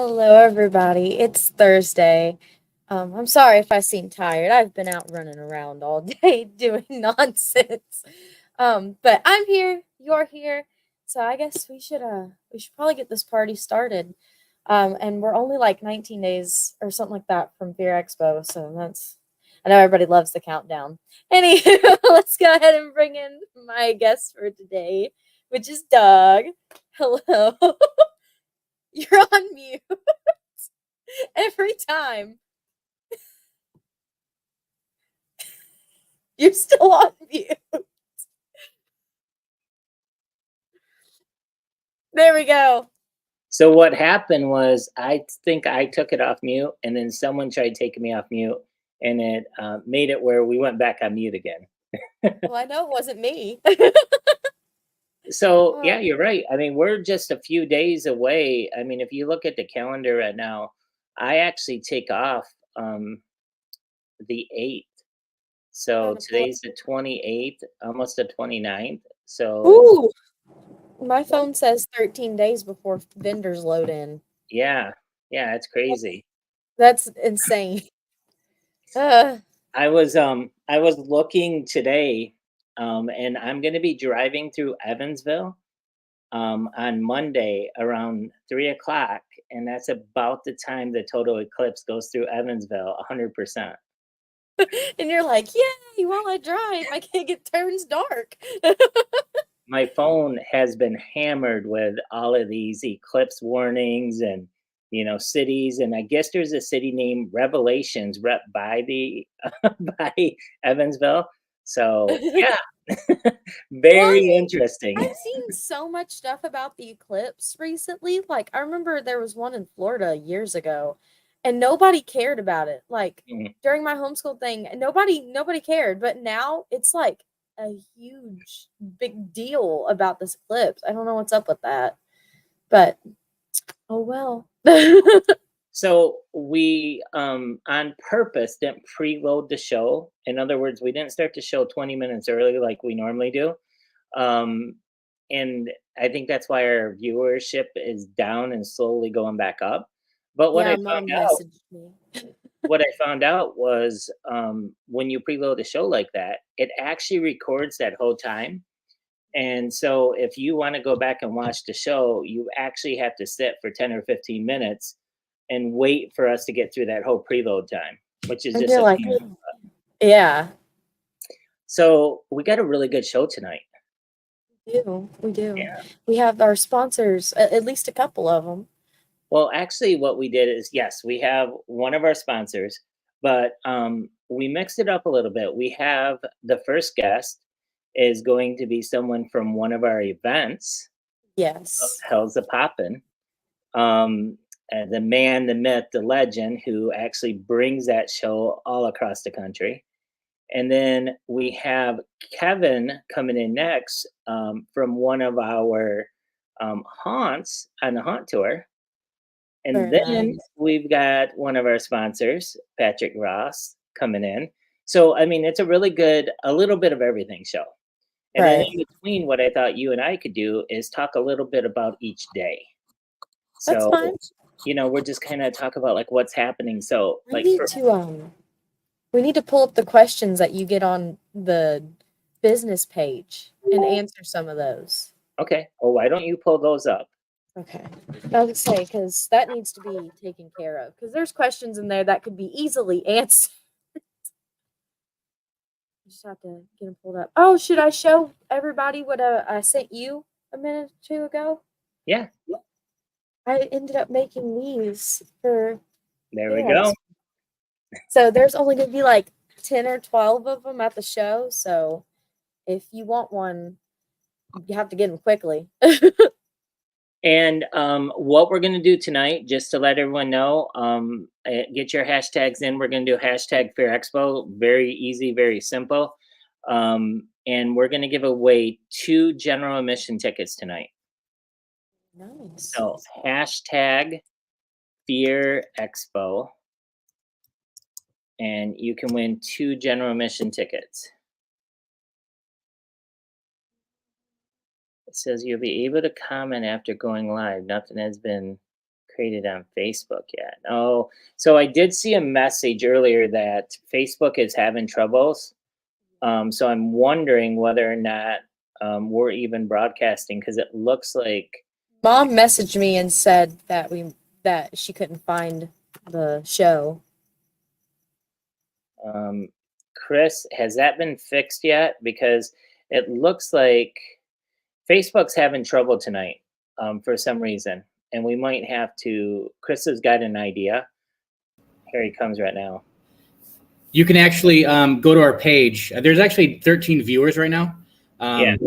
Hello, everybody. It's Thursday. I'm sorry if I seem tired. I've been out running around all day doing nonsense. But I'm here. You're here. So I guess we should probably get this party started. And we're only like 19 days or something like that from Fear Expo. So I know everybody loves the countdown. Anywho, let's go ahead and bring in my guest for today, which is Doug. Hello. You're on mute every time. You're still on mute. There we go. So what happened was I think I took it off mute, and then someone tried taking me off mute, and it made it where we went back on mute again. Well, I know it wasn't me. So yeah, you're right. I mean, we're just a few days away. I mean, if you look at the calendar right now, I actually take off the 8th. So today's the 28th, almost the 29th. So Ooh, my phone says 13 days before vendors load in. yeah, it's crazy. That's insane. I was looking today, and I'm going to be driving through Evansville on Monday around 3 o'clock, and that's about the time the total eclipse goes through Evansville, 100%. And you're like, yay, while I drive, my kid it turns dark. My phone has been hammered with all of these eclipse warnings and cities, and I guess there's a city named Revelations rep by the by Evansville. So yeah, very interesting. I've seen so much stuff about the eclipse recently. Like, I remember there was one in Florida years ago, and nobody cared about it. Like, during my homeschool thing, nobody cared. But now it's like a huge, big deal about this eclipse. I don't know what's up with that, but oh well. So we on purpose didn't preload the show. In other words, we didn't start the show 20 minutes early like we normally do. And I think that's why our viewership is down and slowly going back up. But Yeah, Mom messaged me. what I found out was when you preload a show like that, it actually records that whole time. And so if you want to go back and watch the show, you actually have to sit for 10 or 15 minutes and wait for us to get through that whole preload time, which is just like, yeah. So we got a really good show tonight. We do. Yeah. We have our sponsors, at least a couple of them. Well, actually, what we did is, yes, we have one of our sponsors, but we mixed it up a little bit. We have the first guest is going to be someone from one of our events. Yes. Hellzapoppin. The man, the myth, the legend who actually brings that show all across the country. And then we have Kevin coming in next from one of our haunts on the haunt tour. And Very then nice. we've got one of our sponsors, Patrick Ross, coming in. So, I mean, it's a really good, a little bit of everything show. And then in between, what I thought you and I could do is talk a little bit about each day. That's So, fine. we're just kind of talk about like what's happening. So, like, we need to pull up the questions that you get on the business page and answer some of those. Okay. Well, why don't you pull those up? Okay. I would say, because that needs to be taken care of. Because there's questions in there that could be easily answered. I just have to get them pulled up. Oh, should I show everybody what I sent you a minute or two ago? Yeah. I ended up making these for. There we go. So there's only going to be like 10 or 12 of them at the show. So if you want one, you have to get them quickly. And what we're going to do tonight, just to let everyone know, get your hashtags in. We're going to do hashtag Fear Expo. Very easy, very simple. And we're going to give away 2 general admission tickets tonight. Nice. So hashtag Fear Expo. And you can win 2 general admission tickets. It says you'll be able to comment after going live. Nothing has been created on Facebook yet. Oh, so I did see a message earlier that Facebook is having troubles. So I'm wondering whether or not we're even broadcasting because it looks like Mom messaged me and said that she couldn't find the show. Chris, has that been fixed yet? Because it looks like Facebook's having trouble tonight for some reason, and we might have to. Chris has got an idea. Here he comes right now. You can actually go to our page. There's actually 13 viewers right now. Yeah.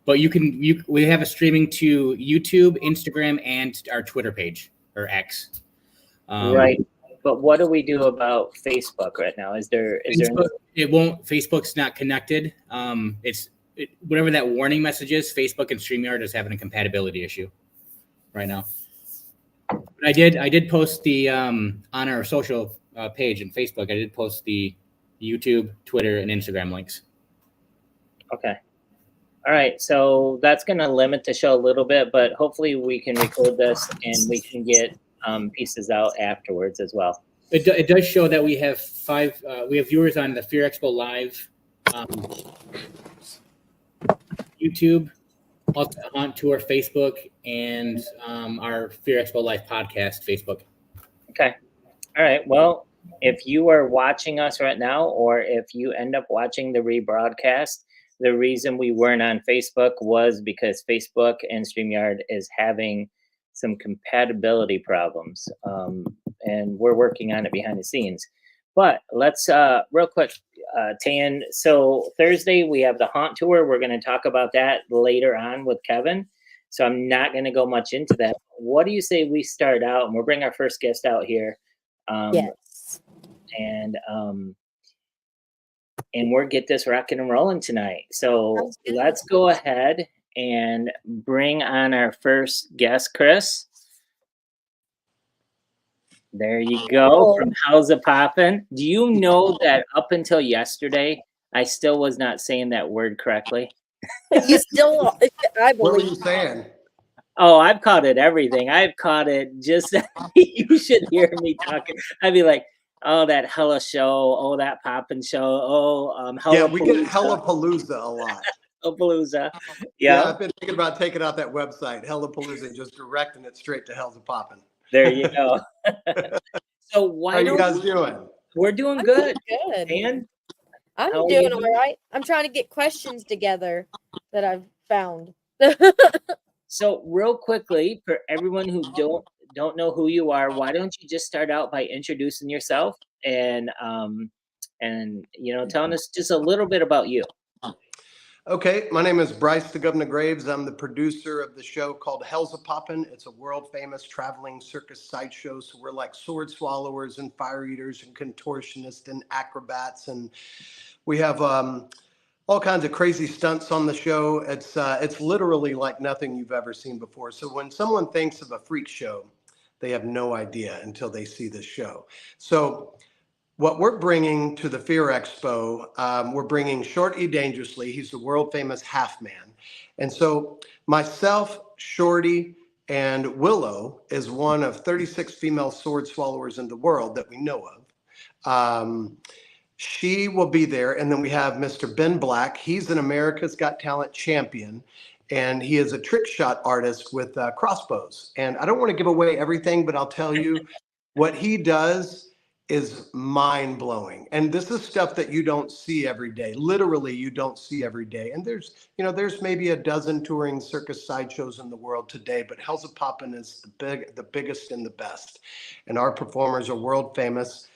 But we have a streaming to YouTube, Instagram, and our Twitter page or X. Right. But what do we do about Facebook right now? Is there? It won't. Facebook's not connected. Whatever that warning message is. Facebook and StreamYard is having a compatibility issue right now. But I did post the on our social page in Facebook. I did post the YouTube, Twitter, and Instagram links. Okay. All right. So that's going to limit the show a little bit, but hopefully we can record this and we can get pieces out afterwards as well. It does show that we have we have viewers on the Fear Expo Live, YouTube, on Tour Facebook, and our Fear Expo Live podcast Facebook. Okay. All right. Well, if you are watching us right now, or if you end up watching the rebroadcast, the reason we weren't on Facebook was because Facebook and StreamYard is having some compatibility problems, and we're working on it behind the scenes. But let's real quick, Tan. So Thursday we have the Haunt Tour. We're going to talk about that later on with Kevin. So I'm not going to go much into that. What do you say we start out and we'll bring our first guest out here? Yes. And we'll get this rocking and rolling tonight. So let's go ahead and bring on our first guest, Chris. There you go, from Hellzapoppin. Do you know that up until yesterday, I still was not saying that word correctly? You still, I believe. What were you saying? Oh, I've caught it everything. I've caught it just, you should hear me talking. I'd be like, oh, that Hella show. Oh, that Poppin' show. Oh, Hella. Yeah, we get Hellapalooza a lot. Hellapalooza. Yeah, I've been thinking about taking out that website, Hellapalooza, and just directing it straight to Hellzapoppin. There you go. So how are you guys doing? We're doing good. Good. And I'm doing all right. I'm trying to get questions together that I've found. So real quickly, for everyone who don't know who you are, why don't you just start out by introducing yourself and telling us just a little bit about you. Okay, my name is Bryce the Governor Graves. I'm the producer of the show called Hellzapoppin. It's a world famous traveling circus sideshow. So we're like sword swallowers and fire eaters and contortionists and acrobats, and we have all kinds of crazy stunts on the show. It's literally like nothing you've ever seen before. So when someone thinks of a freak show, they have no idea until they see this show. So what we're bringing to the Fear Expo, we're bringing Shorty Dangerously. He's the world famous half man. And so myself, Shorty, and Willow is one of 36 female sword swallowers in the world that we know of. She will be there. And then we have Mr. Ben Black. He's an America's Got Talent champion. And he is a trick shot artist with crossbows. And I don't want to give away everything, but I'll tell you what he does is mind-blowing. And this is stuff that you don't see every day. Literally, you don't see every day. And there's maybe a dozen touring circus sideshows in the world today, but Hellzapoppin is the biggest and the best. And our performers are world famous.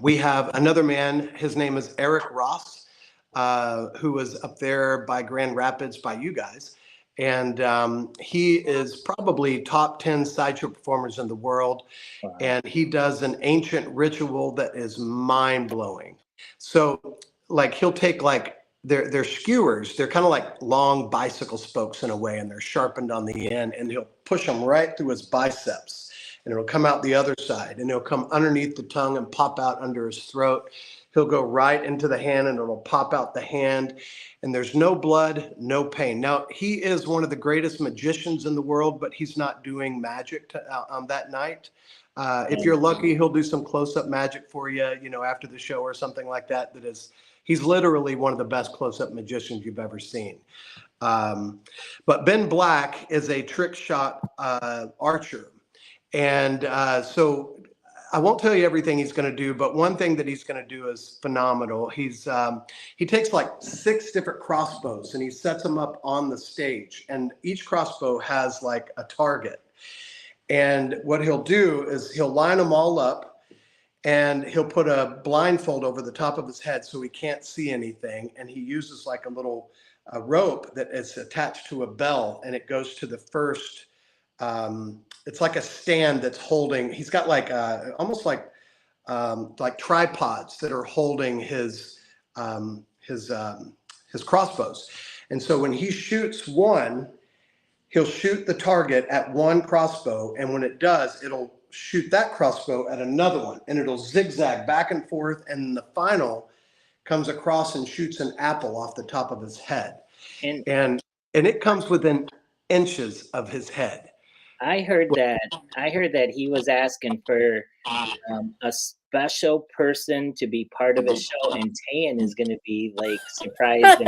We have another man, his name is Eric Ross, who was up there by Grand Rapids by you guys. And he is probably top 10 sideshow performers in the world. Wow. And he does an ancient ritual that is mind-blowing. So like he'll take like their skewers, they're kind of like long bicycle spokes in a way, and they're sharpened on the end, and he'll push them right through his biceps, and it'll come out the other side, and it'll come underneath the tongue and pop out under his throat. He'll go right into the hand and it'll pop out the hand, and there's no blood, no pain. Now, he is one of the greatest magicians in the world, but he's not doing magic on that night. If you're lucky, he'll do some close-up magic for you, after the show or something like that. He's literally one of the best close-up magicians you've ever seen. But Ben Black is a trick shot archer. And so I won't tell you everything he's going to do, but one thing that he's going to do is phenomenal. He takes like 6 different crossbows and he sets them up on the stage, and each crossbow has like a target. And what he'll do is he'll line them all up and he'll put a blindfold over the top of his head so he can't see anything. And he uses like a little rope that is attached to a bell, and it goes to the first. It's like a stand that's holding. He's got like almost like tripods that are holding his crossbows. And so when he shoots one, he'll shoot the target at one crossbow, and when it does, it'll shoot that crossbow at another one, and it'll zigzag back and forth, and the final comes across and shoots an apple off the top of his head, and it comes within inches of his head. I heard that he was asking for a special person to be part of his show, and Tayan is going to be like surprised.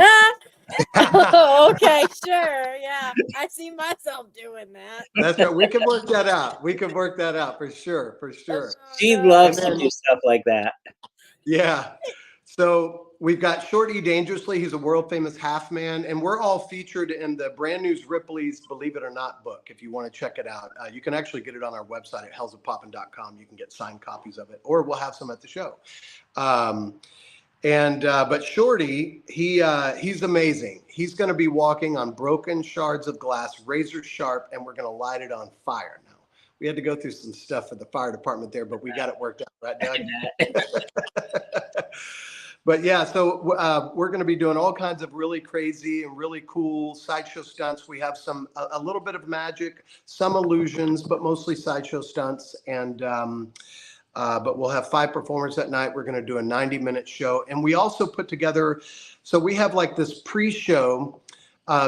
Oh, okay, sure, yeah, I see myself doing that. That's right. We can work that out. We can work that out for sure. For sure. She loves to do stuff like that. Yeah. So we've got Shorty Dangerously. He's a world famous half man, and we're all featured in the Brand News Ripley's Believe It or Not book. If you want to check it out, you can actually get it on our website at hellzapoppin.com. You can get signed copies of it, or we'll have some at the show. But Shorty, he's amazing. He's going to be walking on broken shards of glass, razor sharp, and we're going to light it on fire. Now, we had to go through some stuff for the fire department there, but we got it worked out, right, Doug? But yeah, so we're going to be doing all kinds of really crazy and really cool sideshow stunts. We have a little bit of magic, some illusions, but mostly sideshow stunts. And but we'll have 5 performers that night. We're going to do a 90-minute show. And we also put together, so we have like this pre-show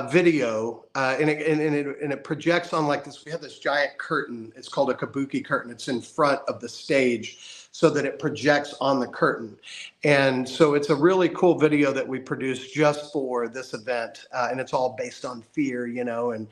video, and it projects on like this. We have this giant curtain. It's called a kabuki curtain. It's in front of the stage so that it projects on the curtain. And so it's a really cool video that we produced just for this event. And it's all based on fear, and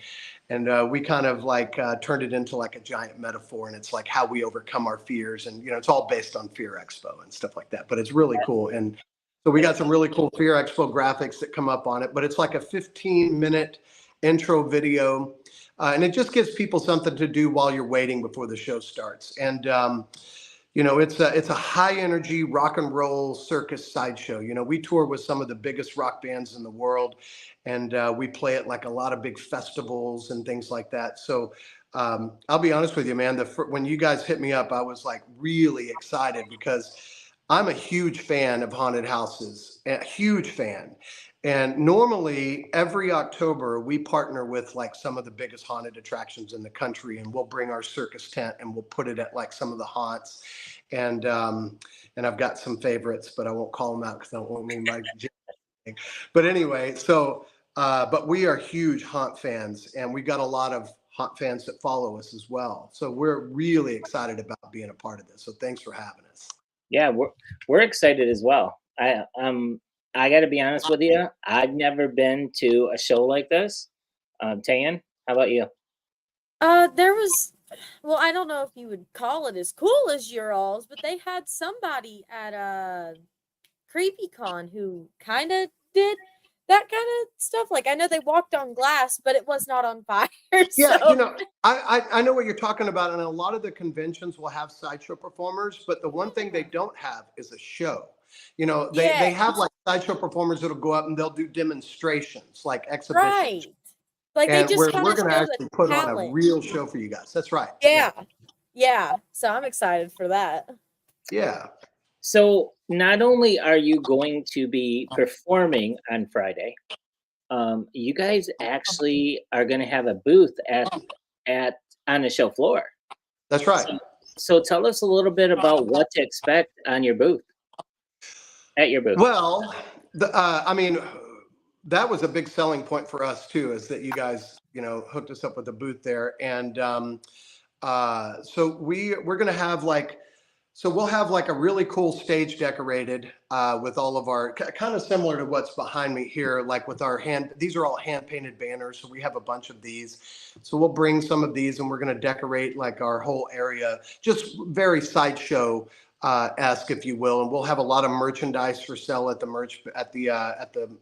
we kind of like turned it into like a giant metaphor, and it's like how we overcome our fears. And, it's all based on Fear Expo and stuff like that, but it's really cool. And so we got some really cool Fear Expo graphics that come up on it, but it's like a 15-minute intro video. And it just gives people something to do while you're waiting before the show starts. And, it's a high energy rock and roll circus sideshow. We tour with some of the biggest rock bands in the world, and we play at like a lot of big festivals and things like that. So I'll be honest with you, man, when you guys hit me up, I was like really excited because I'm a huge fan of haunted houses, a huge fan. And normally every October we partner with like some of the biggest haunted attractions in the country, and we'll bring our circus tent and we'll put it at like some of the haunts. And I've got some favorites, but I won't call them out because I won't mean like. But anyway, so but we are huge haunt fans, and we've got a lot of haunt fans that follow us as well. So we're really excited about being a part of this. So thanks for having us. Yeah, we're excited as well. I got to be honest with you. I've never been to a show like this. Tayan, how about you? There was, well, I don't know if you would call it as cool as your alls, but they had somebody at CreepyCon who kind of did that kind of stuff. Like, I know they walked on glass, but it was not on fire. Yeah, So. I know what you're talking about, and a lot of the conventions will have sideshow performers, but the one thing they don't have is a show. They have like sideshow performers that'll go up and they'll do demonstrations, like exhibitions. Right. Like and they just we're going to actually put on a real show for you guys. That's right. Yeah. So I'm excited for that. Yeah. So not only are you going to be performing on Friday, you guys actually are going to have a booth on the show floor. That's right. So tell us a little bit about what to expect on your booth. at your booth? Well, I mean, that was a big selling point for us too, is that you guys, hooked us up with a booth there. And so we're going to have we'll have like a really cool stage decorated with all of our, kind of similar to what's behind me here, like with our these are all hand painted banners. So we have a bunch of these. So we'll bring some of these and we're going to decorate like our whole area, just very sideshow esque, if you will. And we'll have a lot of merchandise for sale at the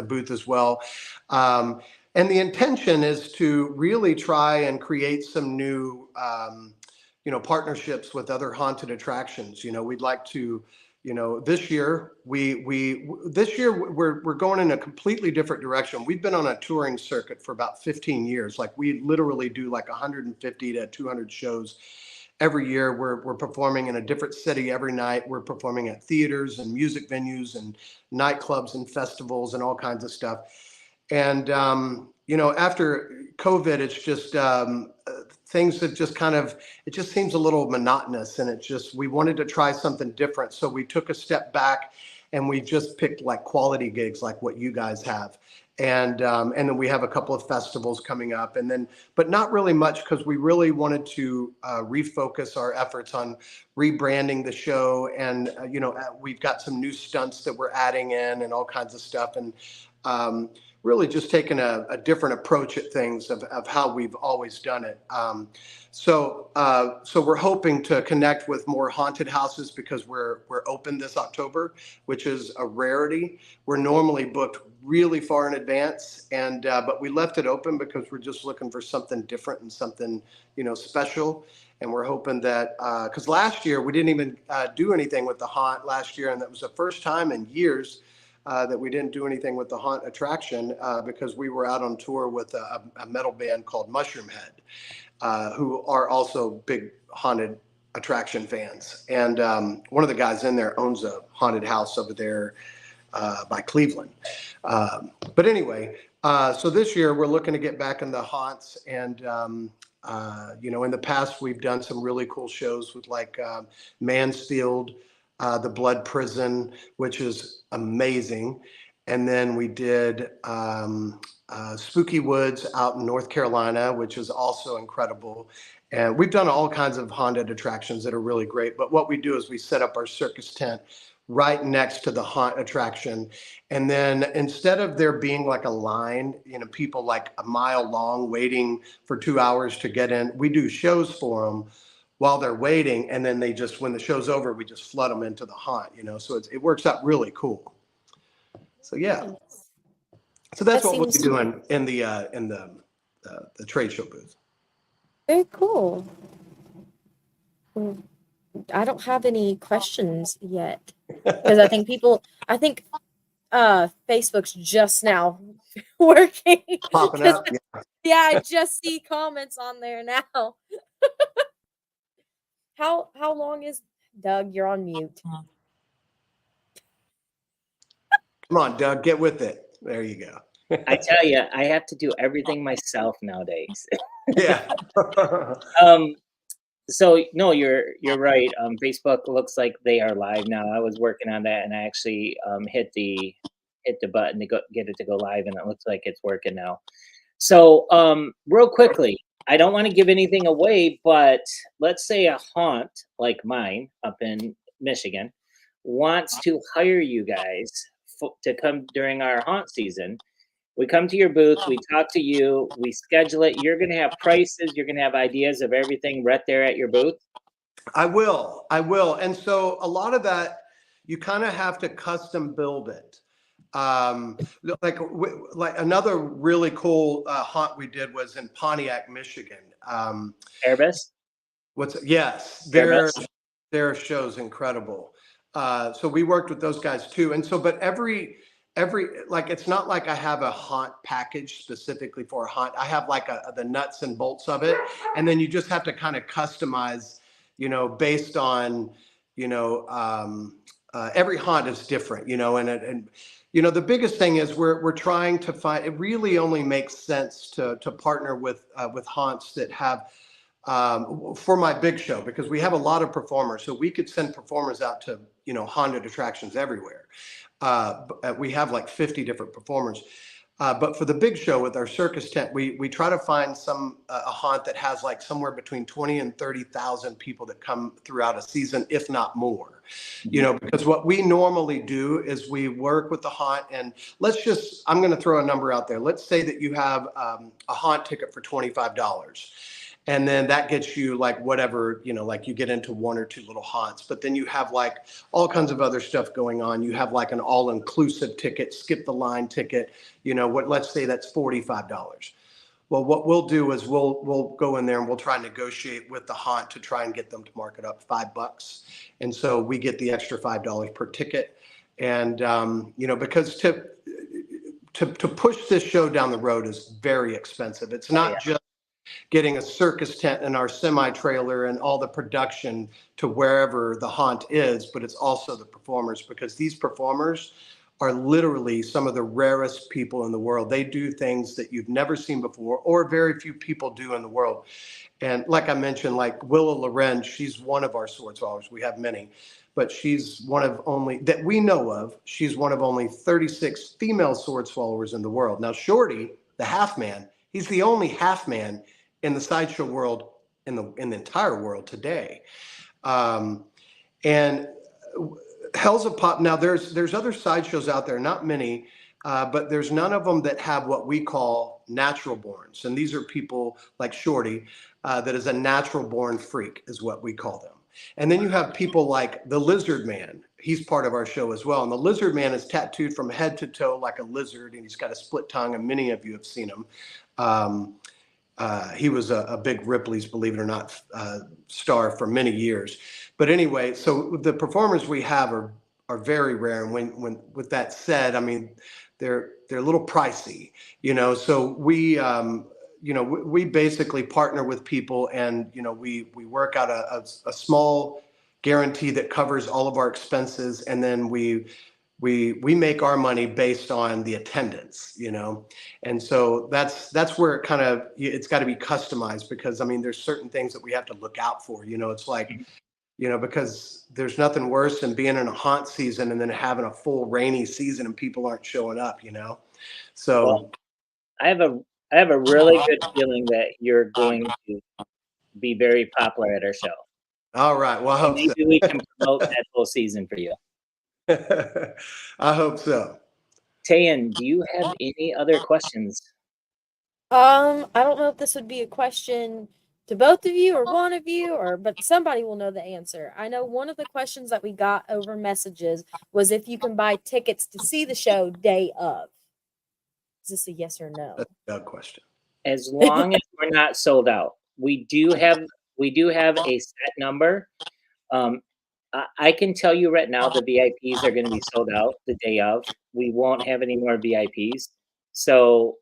booth as well. And the intention is to really try and create some new, partnerships with other haunted attractions. We'd like to, this year we're going in a completely different direction. We've been on a touring circuit for about 15 years. Like we literally do like 150 to 200 shows every year. We're performing in a different city every night. We're performing at theaters and music venues and nightclubs and festivals and all kinds of stuff. And, after COVID, it's just things that just it just seems a little monotonous. And we wanted to try something different. So we took a step back and we just picked like quality gigs like what you guys have. And then we have a couple of festivals coming up, but not really much, because we really wanted to refocus our efforts on rebranding the show. And, we've got some new stunts that we're adding in and all kinds of stuff. And really just taking a different approach at things of how we've always done it. So we're hoping to connect with more haunted houses, because we're open this October, which is a rarity. We're normally booked really far in advance, but we left it open because we're just looking for something different and something, special. And we're hoping that, because last year we didn't even do anything with the haunt last year, and that was the first time in years that we didn't do anything with the haunt attraction, because we were out on tour with a metal band called Mushroom Head, who are also big haunted attraction fans. And one of the guys in there owns a haunted house over there by Cleveland. But anyway, so this year we're looking to get back in the haunts. And, in the past, we've done some really cool shows with like Mansfield, the Blood Prison, which is amazing. And then we did Spooky Woods out in North Carolina, which is also incredible. And we've done all kinds of haunted attractions that are really great. But what we do is we set up our circus tent right next to the haunt attraction. And then instead of there being like a line, people like a mile long waiting for 2 hours to get in, we do shows for them while they're waiting. And then when the show's over, we just flood them into the haunt, so it works out really cool. So, yeah. So that's what we'll be doing in the trade show booth. Very cool. I don't have any questions yet, because I think Facebook's just now working. Popping up. Yeah, I just see comments on there now. How long is Doug? You're on mute. Come on, Doug, get with it. There you go. I tell you, I have to do everything myself nowadays. Yeah. So no, you're right. Facebook looks like they are live now. I was working on that, and I actually hit the button to get it to go live, and it looks like it's working now. So real quickly, I don't want to give anything away, but let's say a haunt like mine up in Michigan wants to hire you guys to come during our haunt season. We come to your booth, we talk to you, we schedule it. You're going to have prices, you're going to have ideas of everything right there at your booth. I will. And so a lot of that, you kind of have to custom build it. Like another really cool haunt we did was in Pontiac, Michigan. Airbus? Yes, their show's incredible. So we worked with those guys too. And so, but every like, it's not like I have a haunt package specifically for a haunt. I have like the nuts and bolts of it. And then you just have to kind of customize, based on, every haunt is different, and the biggest thing is we're trying to find, it really only makes sense to partner with haunts that have, for my big show, because we have a lot of performers. So we could send performers out to, haunted attractions everywhere. We have like 50 different performers. But for the big show with our circus tent, we try to find a haunt that has like somewhere between 20 and 30,000 people that come throughout a season, if not more. Because what we normally do is we work with the haunt, and I'm going to throw a number out there. Let's say that you have a haunt ticket for $25. And then that gets you like whatever, like you get into one or two little haunts, but then you have like all kinds of other stuff going on. You have like an all-inclusive ticket, skip the line ticket, let's say that's $45. Well, what we'll do is we'll go in there and we'll try and negotiate with the haunt to try and get them to mark it up $5. And so we get the extra $5 per ticket. And, because to push this show down the road is very expensive. It's not just getting a circus tent and our semi-trailer and all the production to wherever the haunt is, but it's also the performers, because these performers are literally some of the rarest people in the world. They do things that you've never seen before, or very few people do in the world. And like I mentioned, like Willa Loren, she's one of our sword swallowers. We have many, but she's one of only, that we know of, she's one of only 36 female sword swallowers in the world. Now, Shorty, the half man, he's the only half man in the sideshow world, in the entire world today. And Hellzapoppin, now there's other sideshows out there, not many, but there's none of them that have what we call natural borns. And these are people like Shorty, that is a natural born freak, is what we call them. And then you have people like the Lizard Man. He's part of our show as well. And the Lizard Man is tattooed from head to toe like a lizard, and he's got a split tongue, and many of you have seen him. He was a big Ripley's, believe it or not, star for many years. But anyway, so the performers we have are very rare. And when with that said, I mean, they're a little pricey, so we basically partner with people, and, we work out a small guarantee that covers all of our expenses. And then we make our money based on the attendance, and so that's where it's got to be customized, because I mean, there's certain things that we have to look out for. It's like, because there's nothing worse than being in a haunt season and then having a full rainy season and people aren't showing up. So well, I have a really good feeling that you're going to be very popular at our show. All right. Well, I hope maybe we can promote that whole season for you. I hope so. Tayan, do you have any other questions? I don't know if this would be a question to both of you or one of you, but somebody will know the answer. I know one of the questions that we got over messages was if you can buy tickets to see the show day of. Is this a yes or no? That's a good question. As long as we're not sold out. We do have a set number. I can tell you right now the VIPs are going to be sold out the day of. We won't have any more VIPs. So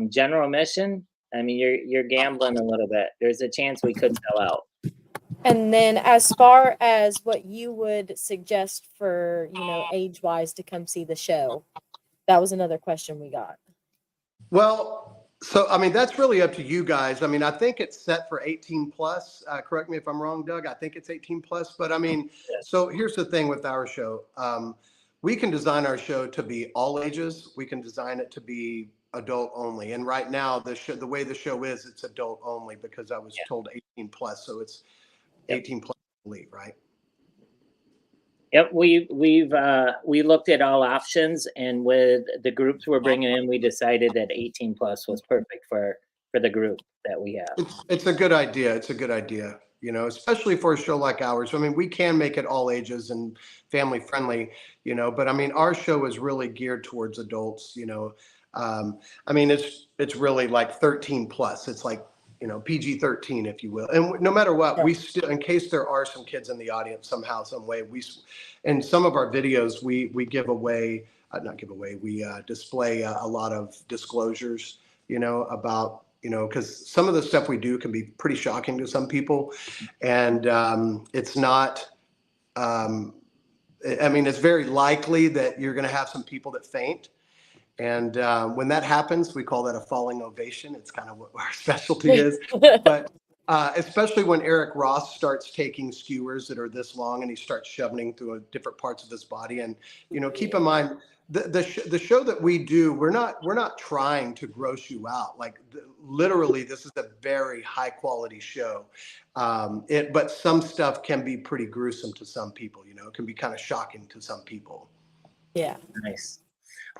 general admission, I mean, you're gambling a little bit. There's a chance we could sell out. And then as far as what you would suggest for, age-wise to come see the show, that was another question we got. Well, so, I mean, that's really up to you guys. I mean, I think it's set for 18 plus. Correct me if I'm wrong, Doug. I think it's 18 plus. But I mean, so here's the thing with our show. We can design our show to be all ages. We can design it to be adult only. And right now, the way the show is, it's adult only, because I was told 18 plus. So it's 18 plus, I believe, right? Yep, we looked at all options, and with the groups we're bringing in, we decided that 18 plus was perfect for the group that we have. It's a good idea. It's a good idea, especially for a show like ours. I mean, we can make it all ages and family friendly, but I mean, our show is really geared towards adults. I mean, it's really like 13 plus. It's like, PG-13, if you will. And no matter what, we still, in case there are some kids in the audience somehow, some way, in some of our videos, we give away, not give away, we display a lot of disclosures, about, because some of the stuff we do can be pretty shocking to some people. And it's not, I mean, it's very likely that you're going to have some people that faint. And when that happens, we call that a falling ovation. It's kind of what our specialty is. But Especially when Eric Ross starts taking skewers that are this long and he starts shoving through different parts of his body. And, you know, keep in mind, the show that we do, we're not trying to gross you out. Like literally, this is a very high quality show. But some stuff can be pretty gruesome to some people. You know, it can be kind of shocking to some people. Yeah. Nice.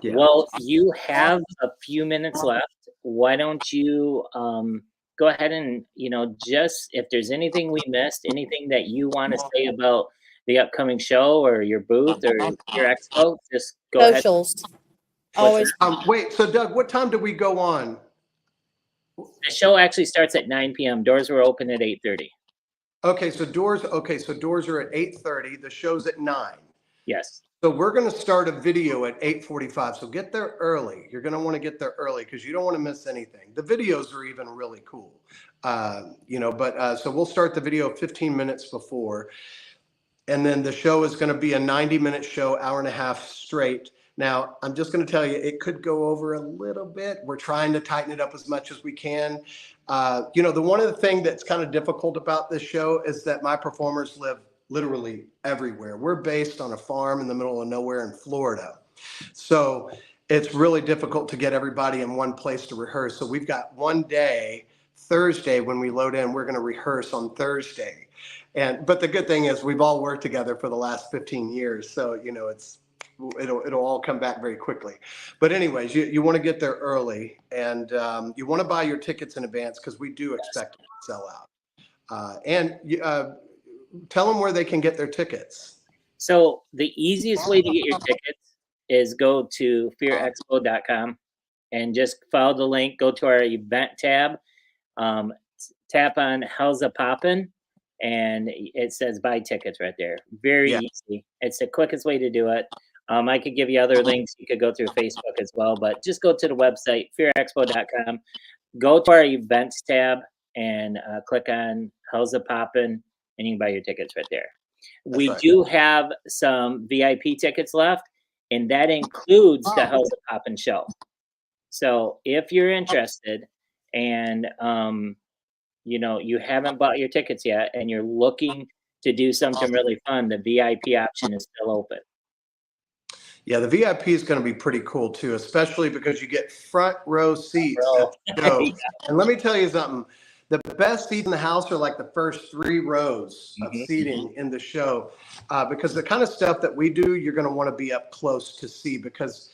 Yeah. Well, you have a few minutes left. Why don't you go ahead and, you know, just if there's anything we missed, anything that you want to say about the upcoming show or your booth or your expo, just go ahead. Socials. Always. Wait, so Doug, what time do we go on? The show actually starts at 9 p.m. Doors were open at 8:30. Okay, so doors are at 8:30. The show's at 9. Yes. So we're going to start a video at 8:45. So get there early. You're going to want to get there early because you don't want to miss anything. The videos are even really cool. So we'll start the video 15 minutes before. And then the show is going to be a 90-minute show, hour and a half straight. Now, I'm just going to tell you, it could go over a little bit. We're trying to tighten it up as much as we can. One of the things that's kind of difficult about this show is that my performers live literally everywhere. We're based on a farm in the middle of nowhere in Florida. So it's really difficult to get everybody in one place to rehearse. So we've got one day, Thursday, when we load in, we're going to rehearse on Thursday. But the good thing is we've all worked together for the last 15 years. So, you know, it'll all come back very quickly. But anyways, you want to get there early, and you want to buy your tickets in advance because we do expect it to sell out. Tell them where they can get their tickets. So the easiest way to get your tickets is go to fearexpo.com and just follow the link. Go to our event tab, tap on Hellzapoppin, and it says buy tickets right there. Very easy. It's the quickest way to do it. I could give you other links. You could go through Facebook as well, but just go to the website, fearexpo.com. Go to our events tab and click on Hellzapoppin, and you can buy your tickets right there. We do have some VIP tickets left, and that includes the Hellzapoppin show. So if you're interested and you haven't bought your tickets yet and you're looking to do something really fun, the VIP option is still open. Yeah, the VIP is going to be pretty cool too, especially because you get front row seats at the show. Yeah. And let me tell you something. The best seats in the house are like the first 3 rows of seating in the show, because the kind of stuff that we do, you're going to want to be up close to see because,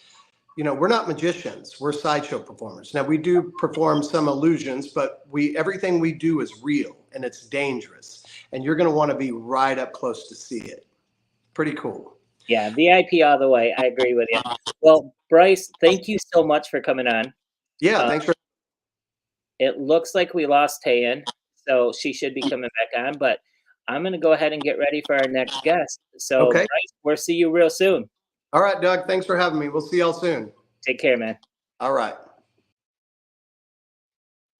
you know, we're not magicians. We're sideshow performers. Now, we do perform some illusions, but everything we do is real and it's dangerous. And you're going to want to be right up close to see it. Pretty cool. Yeah, VIP all the way. I agree with you. Well, Bryce, thank you so much for coming on. Yeah, thanks for. It looks like we lost Tayan, so she should be coming back on, but I'm going to go ahead and get ready for our next guest. So, okay. Bryce, we'll see you real soon. All right, Doug. Thanks for having me. We'll see y'all soon. Take care, man. All right.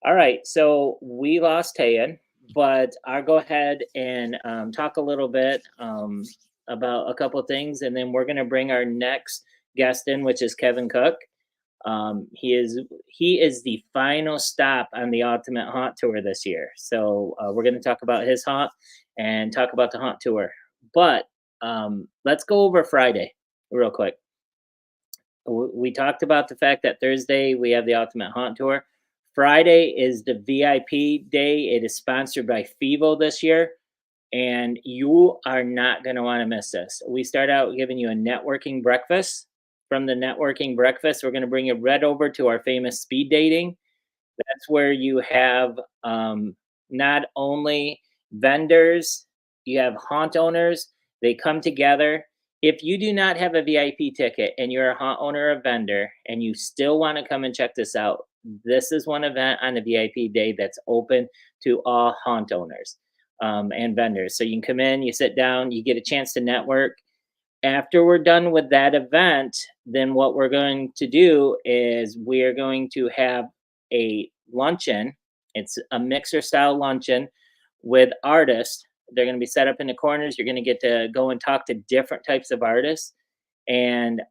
All right. So we lost Tayan, but I'll go ahead and talk a little bit about a couple of things, and then we're going to bring our next guest in, which is Kevin Cook. He is the final stop on the Ultimate Haunt Tour this year. So we're going to talk about his haunt and talk about the haunt tour. But let's go over Friday real quick. We talked about the fact that Thursday we have the Ultimate Haunt Tour. Friday is the VIP day. It is sponsored by FIVO this year, and you are not going to want to miss this. We start out giving you a networking breakfast. From the networking breakfast, we're going to bring you right over to our famous speed dating. That's where you have not only vendors, you have haunt owners. They come together. If you do not have a VIP ticket and you're a haunt owner or vendor and you still want to come and check this out, this is one event on the VIP day that's open to all haunt owners and vendors. So you can come in, you sit down, you get a chance to network. After we're done with that event, then what we're going to do is we are going to have a luncheon. It's a mixer style luncheon with artists. They're going to be set up in the corners. You're going to get to go and talk to different types of artists. And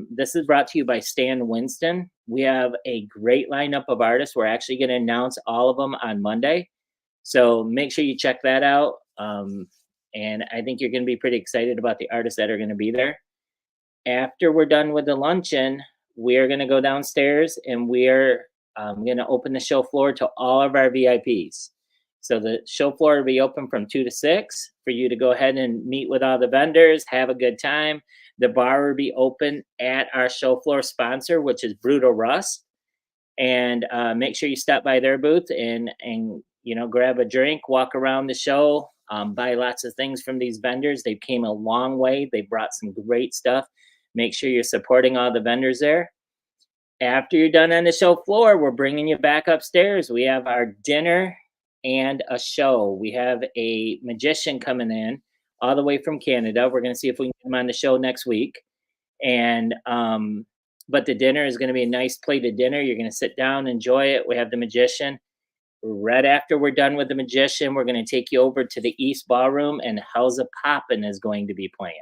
this is brought to you by Stan Winston. We have a great lineup of artists. We're actually going to announce all of them on Monday. So make sure you check that out. And I think you're going to be pretty excited about the artists that are going to be there. After we're done with the luncheon, we're going to go downstairs and we're going to open the show floor to all of our VIPs. So the show floor will be open from 2 to 6 for you to go ahead and meet with all the vendors, have a good time. The bar will be open at our show floor sponsor, which is Brutal Rust. And make sure you stop by their booth and grab a drink, walk around the show, buy lots of things from these vendors. They came a long way. They brought some great stuff. Make sure you're supporting all the vendors there. After you're done on the show floor, we're bringing you back upstairs. We have our dinner and a show. We have a magician coming in all the way from Canada. We're going to see if we can get him on the show next week. And but the dinner is going to be a nice plated dinner. You're going to sit down, enjoy it. We have the magician. Right after we're done with the magician, we're going to take you over to the East Ballroom, and Hellzapoppin is going to be playing.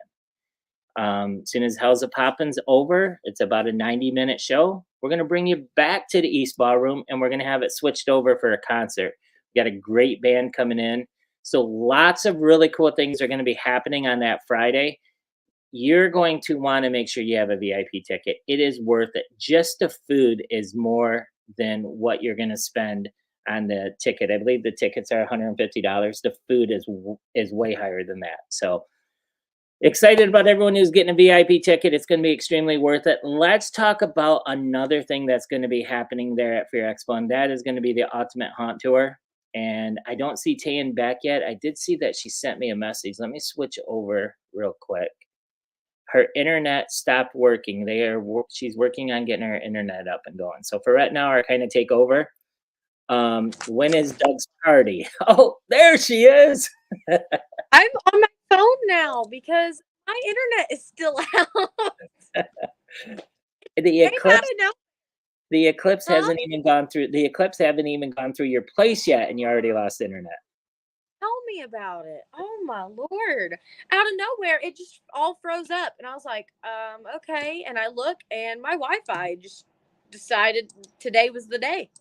As soon as Hellzapoppin's over, it's about a 90-minute show. We're going to bring you back to the East Ballroom, and we're going to have it switched over for a concert. We got a great band coming in. So lots of really cool things are going to be happening on that Friday. You're going to want to make sure you have a VIP ticket. It is worth it. Just the food is more than what you're going to spend on the ticket. I believe the tickets are $150. The food is way higher than that. So excited about everyone who's getting a VIP ticket. It's going to be extremely worth it. Let's talk about another thing that's going to be happening there at Fear Expo, and that is going to be the Ultimate Haunt Tour. And I don't see Tayan back yet. I did see that she sent me a message. Let me switch over real quick. Her internet stopped working. She's working on getting her internet up and going. So for right now, I'll kind of take over. When is Doug's party? Oh, there she is. I'm on my phone now because my internet is still out. The eclipse hasn't even gone through. The eclipse haven't even gone through your place yet, and you already lost internet. Tell me about it. Oh my Lord. Out of nowhere, it just all froze up. And I was like, okay. And I look and my Wi-Fi just decided today was the day.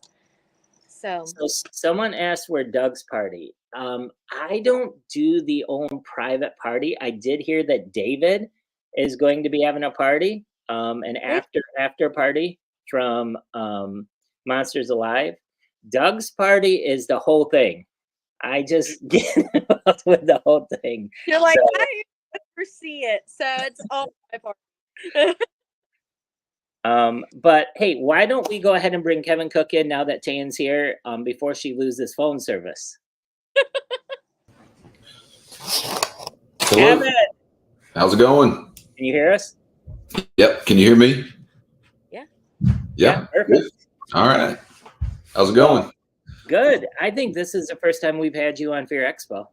So someone asked where Doug's party. I don't do the own private party. I did hear that David is going to be having a party, an after party from Monsters Alive. Doug's party is the whole thing. I just get involved with the whole thing. You're like, I didn't ever see it, so it's all my part. But hey, why don't we go ahead and bring Kevin Cook in now that Tayan's here, before she loses phone service? Hello. Kevin, how's it going? Can you hear us? Yep. Can you hear me? Yeah. Yeah. Perfect. Good. All right. How's it going? Good. I think this is the first time we've had you on Fear Expo.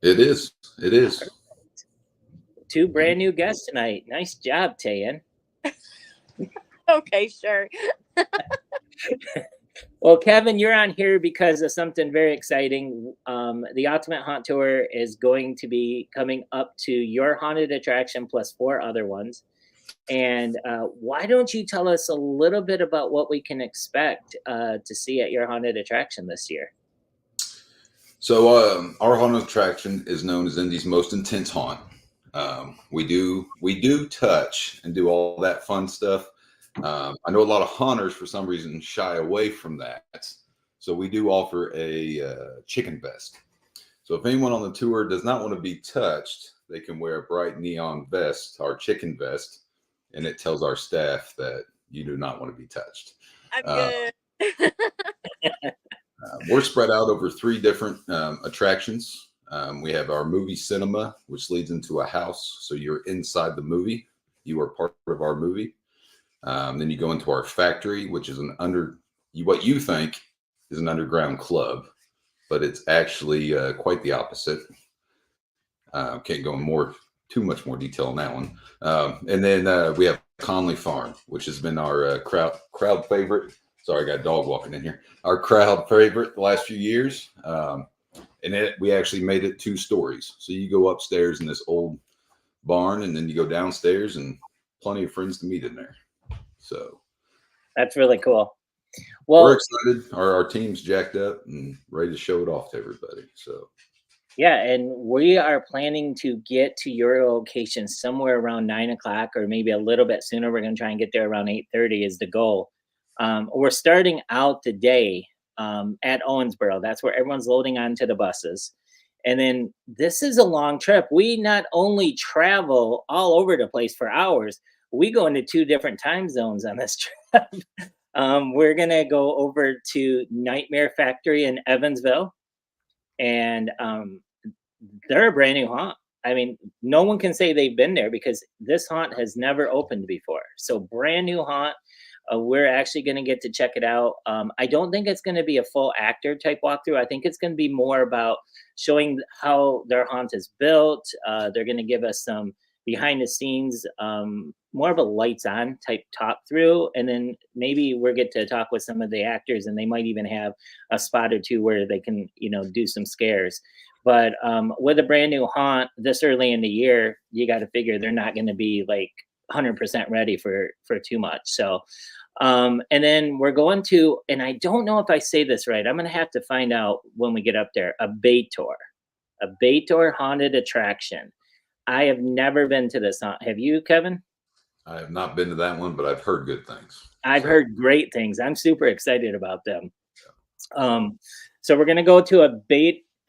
It is. It is. Perfect. 2 brand new guests tonight. Nice job, Tayan. Okay, sure. Well, Kevin, you're on here because of something very exciting. The Ultimate Haunt Tour is going to be coming up to your haunted attraction plus 4 other ones. And why don't you tell us a little bit about what we can expect to see at your haunted attraction this year? So our haunted attraction is known as Indy's Most Intense Haunt. We do touch and do all that fun stuff. I know a lot of haunters for some reason shy away from that. So we do offer a chicken vest. So if anyone on the tour does not want to be touched, they can wear a bright neon vest, our chicken vest, and it tells our staff that you do not want to be touched. I'm good. We're spread out over 3 different attractions. We have our movie cinema, which leads into a house. So you're inside the movie. You are part of our movie. Then you go into our factory, which is what you think is an underground club, but it's actually quite the opposite. Can't go in too much more detail on that one. And then we have Conley Farm, which has been our crowd favorite. Sorry, I got a dog walking in here. Our crowd favorite the last few years. And we actually made it 2 stories. So you go upstairs in this old barn, and then you go downstairs, and plenty of friends to meet in there. So that's really cool. Well, we're excited. Our team's jacked up and ready to show it off to everybody. So yeah, and we are planning to get to your location somewhere around 9 o'clock, or maybe a little bit sooner. We're going to try and get there around 8:30 is the goal. We're starting out the day at Owensboro. That's where everyone's loading onto the buses. And then this is a long trip. We not only travel all over the place for hours, we go into 2 different time zones on this trip. We're going to go over to Nightmare Factory in Evansville, and they're a brand new haunt. I mean, no one can say they've been there because this haunt has never opened before. So brand new haunt. We're actually going to get to check it out. I don't think it's going to be a full actor type walkthrough. I think it's going to be more about showing how their haunt is built. They're going to give us some behind the scenes, more of a lights on type talk through. And then maybe we'll get to talk with some of the actors, and they might even have a spot or two where they can, do some scares. But with a brand new haunt this early in the year, you got to figure they're not going to be like 100% ready for too much. So, and then we're going to, and I don't know if I say this right, I'm going to have to find out when we get up there, a Baitor haunted attraction. I have never been to this haunt. Have you, Kevin? I have not been to that one, but I've heard good things. I've heard great things. I'm super excited about them. So we're going to go to a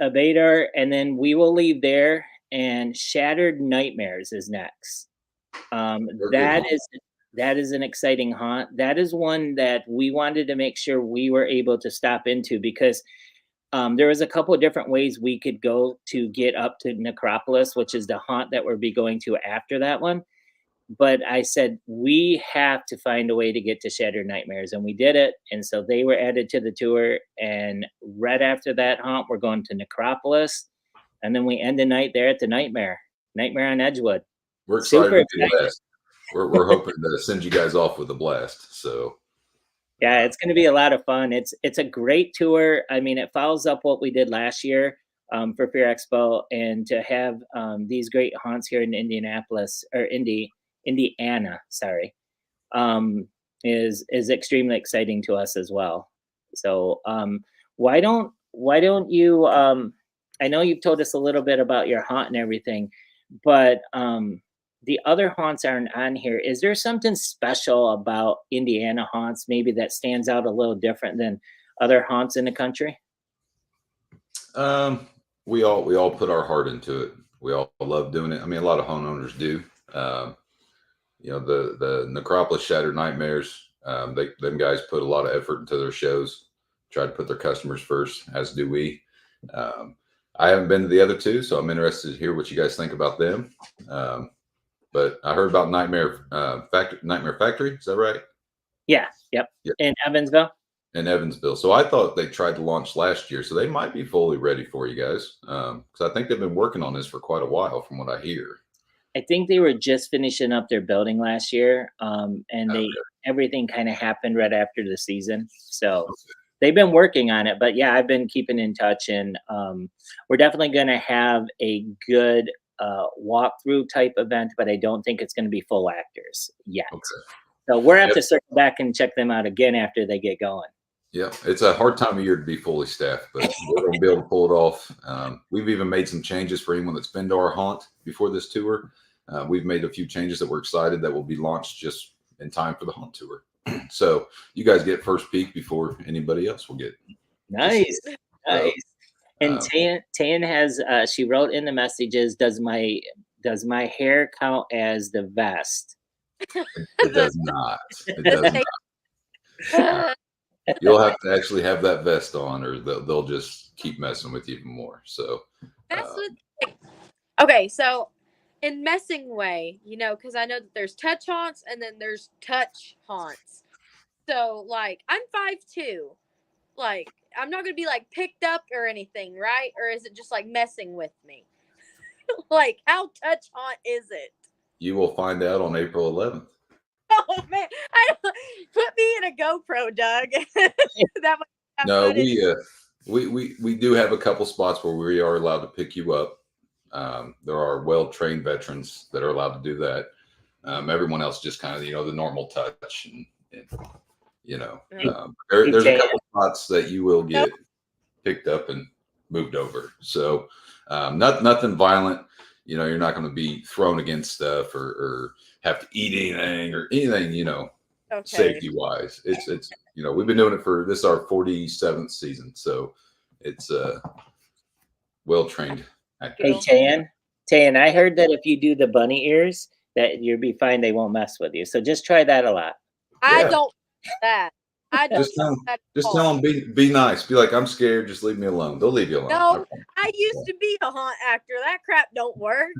Baitor, and then we will leave there, and Shattered Nightmares is next. That is an exciting haunt. That is one that we wanted to make sure we were able to stop into, because there was a couple of different ways we could go to get up to Necropolis, which is the haunt that we'll be going to after that one. But I said, we have to find a way to get to Shattered Nightmares, and we did it. And so they were added to the tour. And right after that haunt, we're going to Necropolis. And then we end the night there at the Nightmare on Edgewood. We're excited to do that. We're hoping to send you guys off with a blast. So yeah, it's going to be a lot of fun. It's a great tour. I mean, it follows up what we did last year for Fear Expo, and to have these great haunts here in Indianapolis, or Indiana, sorry, is extremely exciting to us as well. So why don't you? I know you've told us a little bit about your haunt and everything, but the other haunts aren't on here. Is there something special about Indiana haunts, maybe that stands out a little different than other haunts in the country? We all put our heart into it. We all love doing it. I mean, a lot of homeowners do. The Necropolis Shattered Nightmares, them guys put a lot of effort into their shows, try to put their customers first, as do we. I haven't been to the other two, so I'm interested to hear what you guys think about them. But I heard about Nightmare Factory. Is that right? Yeah. Yep. In Evansville. In Evansville. So I thought they tried to launch last year, so they might be fully ready for you guys. Because I think they've been working on this for quite a while, from what I hear. I think they were just finishing up their building last year, and everything kind of happened right after the season. So they've been working on it. But yeah, I've been keeping in touch, and we're definitely going to have a good walkthrough type event, but I don't think it's going to be full actors yet. Okay. So we're have to circle back and check them out again after they get going. Yeah, it's a hard time of year to be fully staffed, but we're going to be able to pull it off. We've even made some changes for anyone that's been to our haunt before this tour. We've made a few changes that we're excited that will be launched just in time for the haunt tour. So you guys get first peek before anybody else will get. Nice. And Tan has she wrote in the messages, does my hair count as the vest? It does not. It does not. You'll have to actually have that vest on, or they'll just keep messing with you even more. So that's okay. So in messing way, because I know that there's touch haunts and then there's touch haunts. So like I'm 5'2", like I'm not gonna be like picked up or anything, right? Or is it just like messing with me? Like how touch haunt is it? You will find out on April 11th. Oh man, put me in a GoPro, Doug. That no, we do have a couple spots where we are allowed to pick you up. There are well-trained veterans that are allowed to do that. Everyone else just kind of the normal touch and You know, Mm. there's a couple spots that you will get picked up and moved over. So nothing violent. You know, you're not going to be thrown against stuff or have to eat anything or anything, you know, safety wise. It's, you know, we've been doing it this is our 47th season. So it's well-trained. Hey, Tan, I heard that if you do the bunny ears, that you'll be fine. They won't mess with you. So just try that a lot. I don't do that. I don't Just do tell them be nice. Be like, I'm scared. Just leave me alone. They'll leave you alone. No, I used to be a haunt actor. That crap don't work.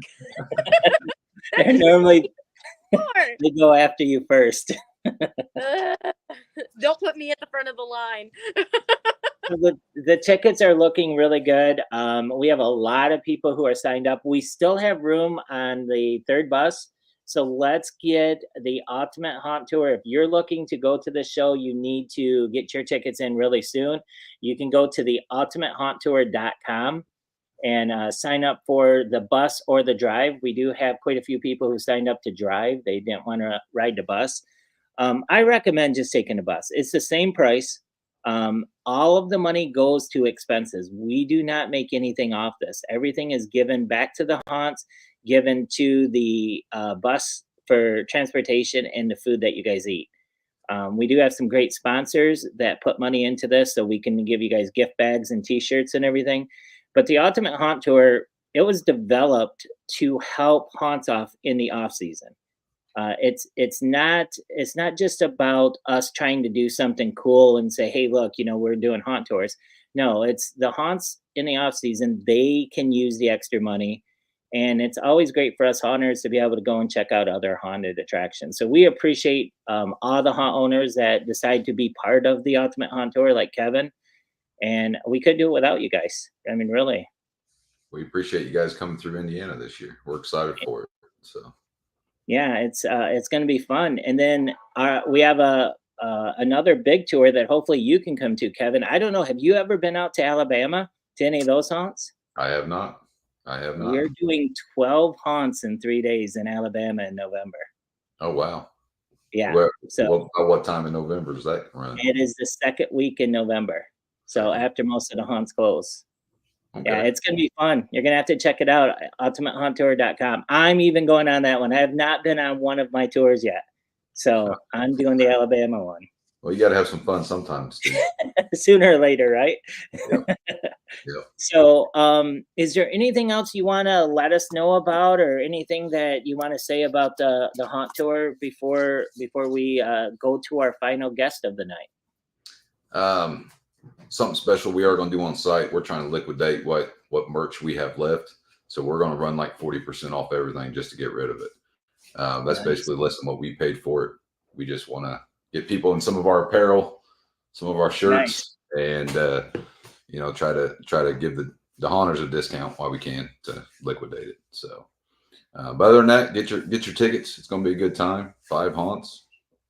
They're normally they go after you first. Don't put me at the front of the line. The tickets are looking really good. We have a lot of people who are signed up. We still have room on the third bus. So let's get the Ultimate Haunt Tour. If you're looking to go to the show, you need to get your tickets in really soon. You can go to the ultimatehaunttour.com and sign up for the bus or the drive. We do have quite a few people who signed up to drive. They didn't want to ride the bus. I recommend just taking the bus. It's the same price. All of the money goes to expenses. We do not make anything off this. Everything is given back to the haunts, given to the bus for transportation and the food that you guys eat. We do have some great sponsors that put money into this, so we can give you guys gift bags and t-shirts and everything. But the Ultimate Haunt Tour, it was developed to help haunts off in the off season. It's not just about us trying to do something cool and say, hey, look, you know, we're doing haunt tours. No, it's the haunts in the off season. They can use the extra money, and it's always great for us haunters to be able to go and check out other haunted attractions. So we appreciate all the haunt owners that decide to be part of the Ultimate Haunt Tour, like Kevin. And we could do it without you guys. I mean, really. We appreciate you guys coming through Indiana this year. We're excited for it. So. Yeah, it's going to be fun. And then we have another big tour that hopefully you can come to, Kevin. I don't know. Have you ever been out to Alabama to any of those haunts? I have not. We're doing 12 haunts in 3 days in Alabama in November. Oh, wow. Yeah. What time in November is that running? It is the second week in November. So after most of the haunts close. Okay. Yeah, it's going to be fun. You're going to have to check it out, ultimatehaunttour.com. I'm even going on that one. I have not been on one of my tours yet. So I'm doing the Alabama one. Well, you got to have some fun sometimes, Steve. Sooner or later, right? Yep. So is there anything else you want to let us know about, or anything that you want to say about the haunt tour before we go to our final guest of the night? Something special we are going to do on site. We're trying to liquidate what merch we have left. So we're going to run like 40% off everything just to get rid of it. That's basically less than what we paid for it. We just want to get people in some of our apparel, some of our shirts, and you know, try to give the haunters a discount while we can to liquidate it. So, but other than that, get your tickets. It's going to be a good time. 5 haunts.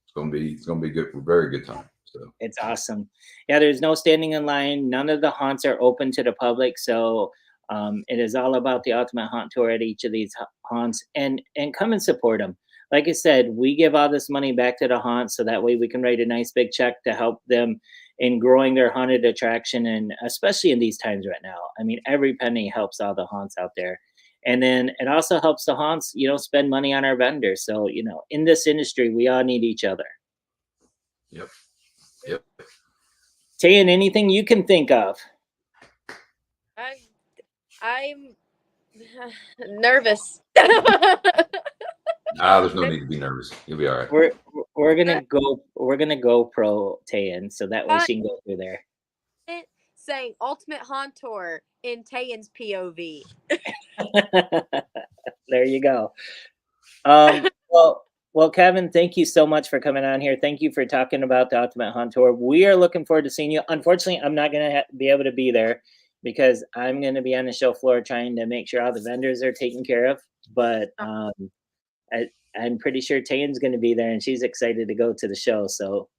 It's going to be good. Very good time. So it's awesome. Yeah, there's no standing in line. None of the haunts are open to the public. So it is all about the Ultimate Haunt Tour at each of these haunts, and come and support them. Like I said, we give all this money back to the haunts, so that way we can write a nice big check to help them in growing their haunted attraction, and especially in these times right now. I mean, every penny helps all the haunts out there. And then it also helps the haunts, you know, spend money on our vendors. So, you know, in this industry, we all need each other. Yep. Tayan, anything you can think of? I'm nervous. There's no need to be nervous. You'll be all right. We're gonna go pro Tayan, so that way she can go through there. Saying Ultimate Haunt Tour in Tayan's POV. There you go. Well, Kevin, thank you so much for coming on here. Thank you for talking about the Ultimate Haunt Tour. We are looking forward to seeing you. Unfortunately, I'm not going to be able to be there because I'm going to be on the show floor trying to make sure all the vendors are taken care of. But I'm pretty sure Tayan's going to be there, and she's excited to go to the show. So,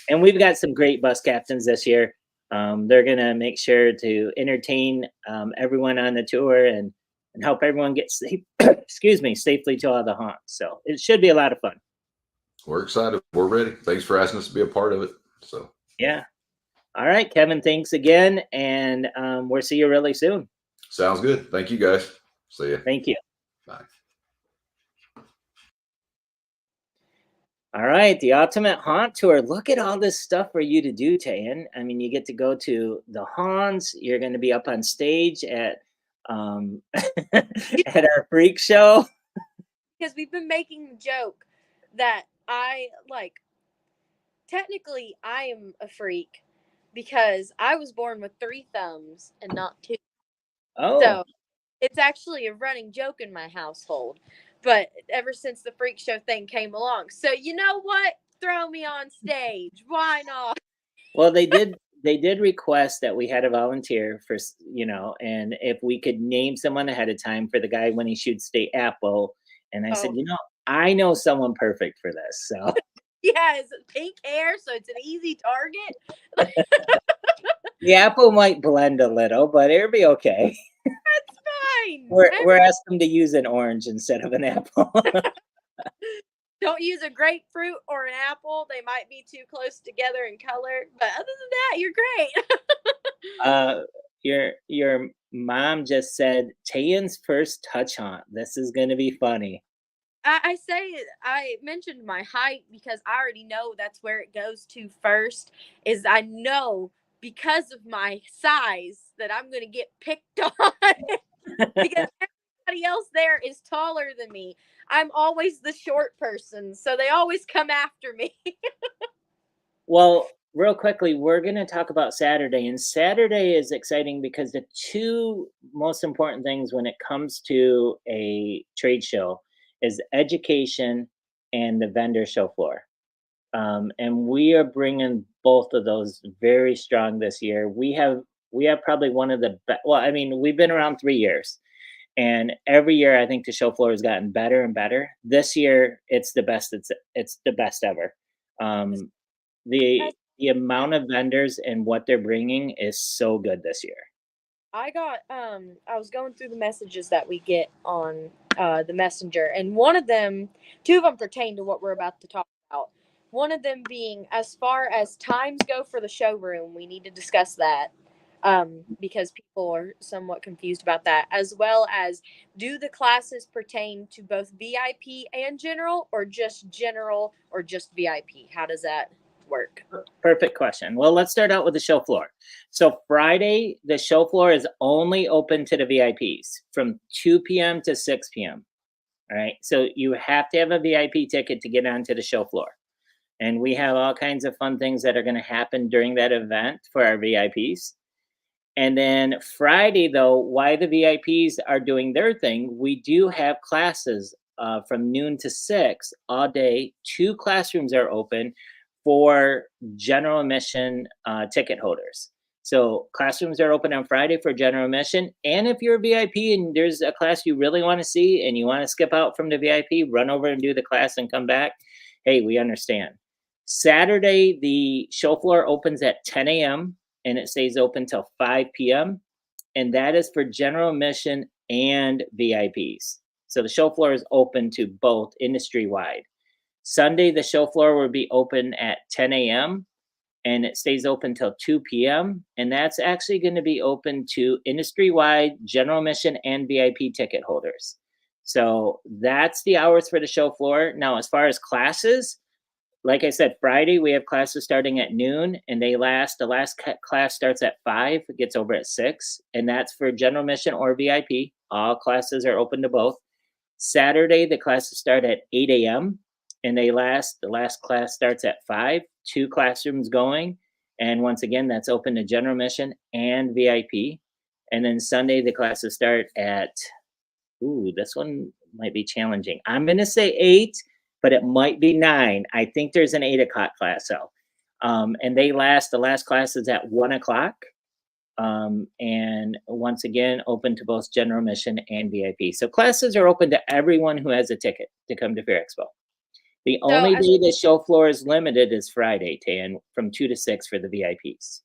and we've got some great bus captains this year. They're going to make sure to entertain everyone on the tour and help everyone get safe, safely to all the haunts. So it should be a lot of fun. We're excited. We're ready. Thanks for asking us to be a part of it. So Yeah. All right, Kevin, thanks again. And we'll see you really soon. sounds good. Thank you, guys. See ya. Thank you. Bye. All right, the Ultimate Haunt Tour. Look at all this stuff for you to do, Tayan. I mean, you get to go to the haunts. You're going to be up on stage at at our freak show. Because we've been making the joke that technically I am a freak because I was born with 3 thumbs and not 2. Oh, So it's actually a running joke in my household. But ever since the freak show thing came along. So you know what? Throw me on stage. Why not? well, they did request that we had a volunteer for, and if we could name someone ahead of time for the guy when he shoots the apple. And I said, Oh. I know someone perfect for this. So Yeah, it's pink hair, so it's an easy target. the apple might blend a little, but it'll be okay. That's fine. We're asking them to use an orange instead of an apple. Don't use a grapefruit or an apple. They might be too close together in color. But other than that, you're great. Your mom just said Tayan's first touch haunt. This is gonna be funny. I mentioned my height because I already know that's where it goes to first. Is I know because of my size that I'm going to get picked on because everybody else there is taller than me. I'm always the short person, so they always come after me. Well, real quickly, we're gonna talk about Saturday, and Saturday is exciting because the 2 most important things when it comes to a trade show is education and the vendor show floor. And we are bringing both of those very strong this year. We have probably one of the best. Well, I mean, we've been around 3 years, and every year I think the show floor has gotten better and better. This year, it's the best. It's the best ever. Um, the amount of vendors and what they're bringing is so good this year. I was going through the messages that we get on the messenger, and one of them, 2 of them pertain to what we're about to talk about. One of them being, as far as times go for the showroom, we need to discuss that because people are somewhat confused about that, as well as, do the classes pertain to both VIP and general, or just VIP? How does that work? Perfect question. Well, let's start out with the show floor. So Friday, the show floor is only open to the VIPs from 2 p.m. to 6 p.m. All right. So you have to have a VIP ticket to get onto the show floor. And we have all kinds of fun things that are going to happen during that event for our VIPs. And then Friday, though, why the VIPs are doing their thing, we do have classes from noon to 6 all day. 2 classrooms are open for general admission ticket holders. So classrooms are open on Friday for general admission. And if you're a VIP and there's a class you really want to see and you want to skip out from the VIP, run over and do the class and come back. Hey, we understand. Saturday, the show floor opens at 10 a.m. and it stays open till 5 p.m. And that is for general admission and VIPs. So the show floor is open to both industry wide. Sunday, the show floor will be open at 10 a.m. and it stays open till 2 p.m. And that's actually going to be open to industry wide, general admission, and VIP ticket holders. So that's the hours for the show floor. Now, as far as classes, like I said, Friday we have classes starting at noon, and the last class starts at 5, it gets over at 6, and that's for general admission or VIP. All classes are open to both. Saturday, the classes start at 8 a.m. and the last class starts at 5, 2 classrooms going. And once again, that's open to general admission and VIP. And then Sunday, the classes start at, this one might be challenging. I'm going to say 8, but it might be 9. I think there's an 8 o'clock class. So, and the last class is at 1 o'clock. And once again, open to both general admission and VIP. So classes are open to everyone who has a ticket to come to Fair Expo. The only day the show floor is limited is Friday, Tan, from 2 to 6 for the VIPs.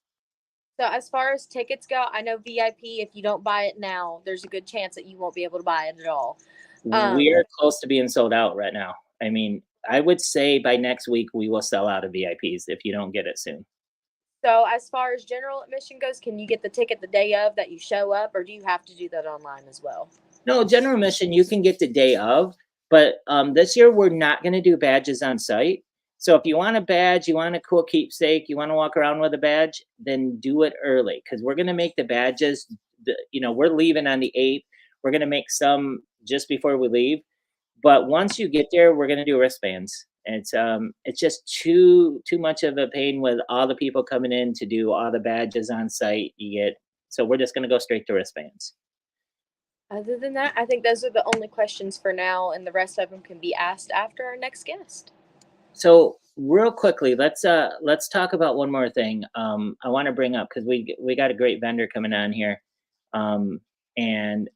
So as far as tickets go, I know VIP, if you don't buy it now, there's a good chance that you won't be able to buy it at all. We are close to being sold out right now. I mean, I would say by next week we will sell out of VIPs if you don't get it soon. So as far as general admission goes, can you get the ticket the day of that you show up, or do you have to do that online as well? No, general admission you can get the day of, but this year we're not going to do badges on site. So if you want a badge, you want a cool keepsake, you want to walk around with a badge, then do it early, because we're going to make the badges. We're leaving on the 8th. We're going to make some just before we leave. But once you get there, we're going to do wristbands. And it's just too much of a pain with all the people coming in to do all the badges on site. So we're just going to go straight to wristbands. Other than that, I think those are the only questions for now, and the rest of them can be asked after our next guest. So real quickly, let's talk about one more thing. I want to bring up, because we got a great vendor coming on here, and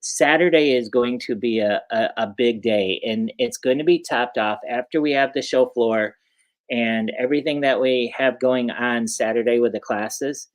Saturday is going to be a big day, and it's going to be topped off after we have the show floor and everything that we have going on Saturday with the classes.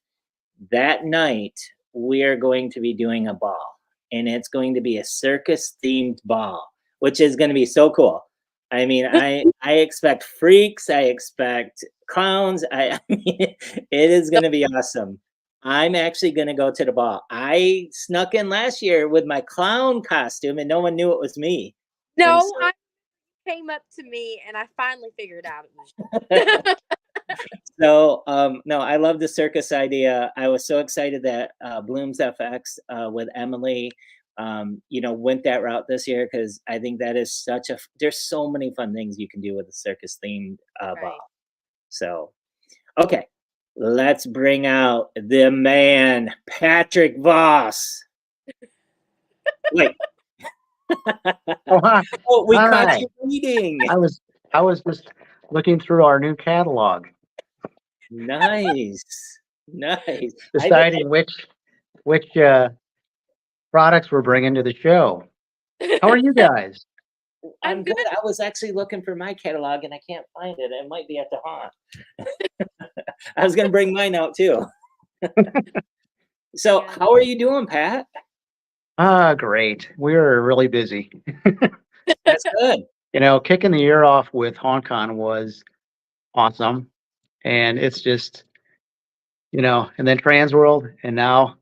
That night, we are going to be doing a ball, and it's going to be a circus themed ball, which is going to be so cool. I mean, I expect freaks, I expect clowns. I mean, it is going to be awesome. I'm actually going to go to the ball. I snuck in last year with my clown costume, and no one knew it was me. No, so, I came up to me, and I finally figured out it was. So, no, I love the circus idea. I was so excited that Bloom's FX with Emily, went that route this year, because I think that is there's so many fun things you can do with a circus themed ball. So, okay, let's bring out the man, Patrick Voss. Wait. Oh, hi. Oh, we Hi. caught you reading. I was just looking through our new catalog, Nice. deciding which products we're bringing to the show. How are you guys? I'm good. I was actually looking for my catalog and I can't find it. It might be at the haunt. I was going to bring mine out too. So, how are you doing, Pat? Great. We're really busy. That's good. Kicking the year off with HauntCon was awesome, and it's just, and then Transworld, and now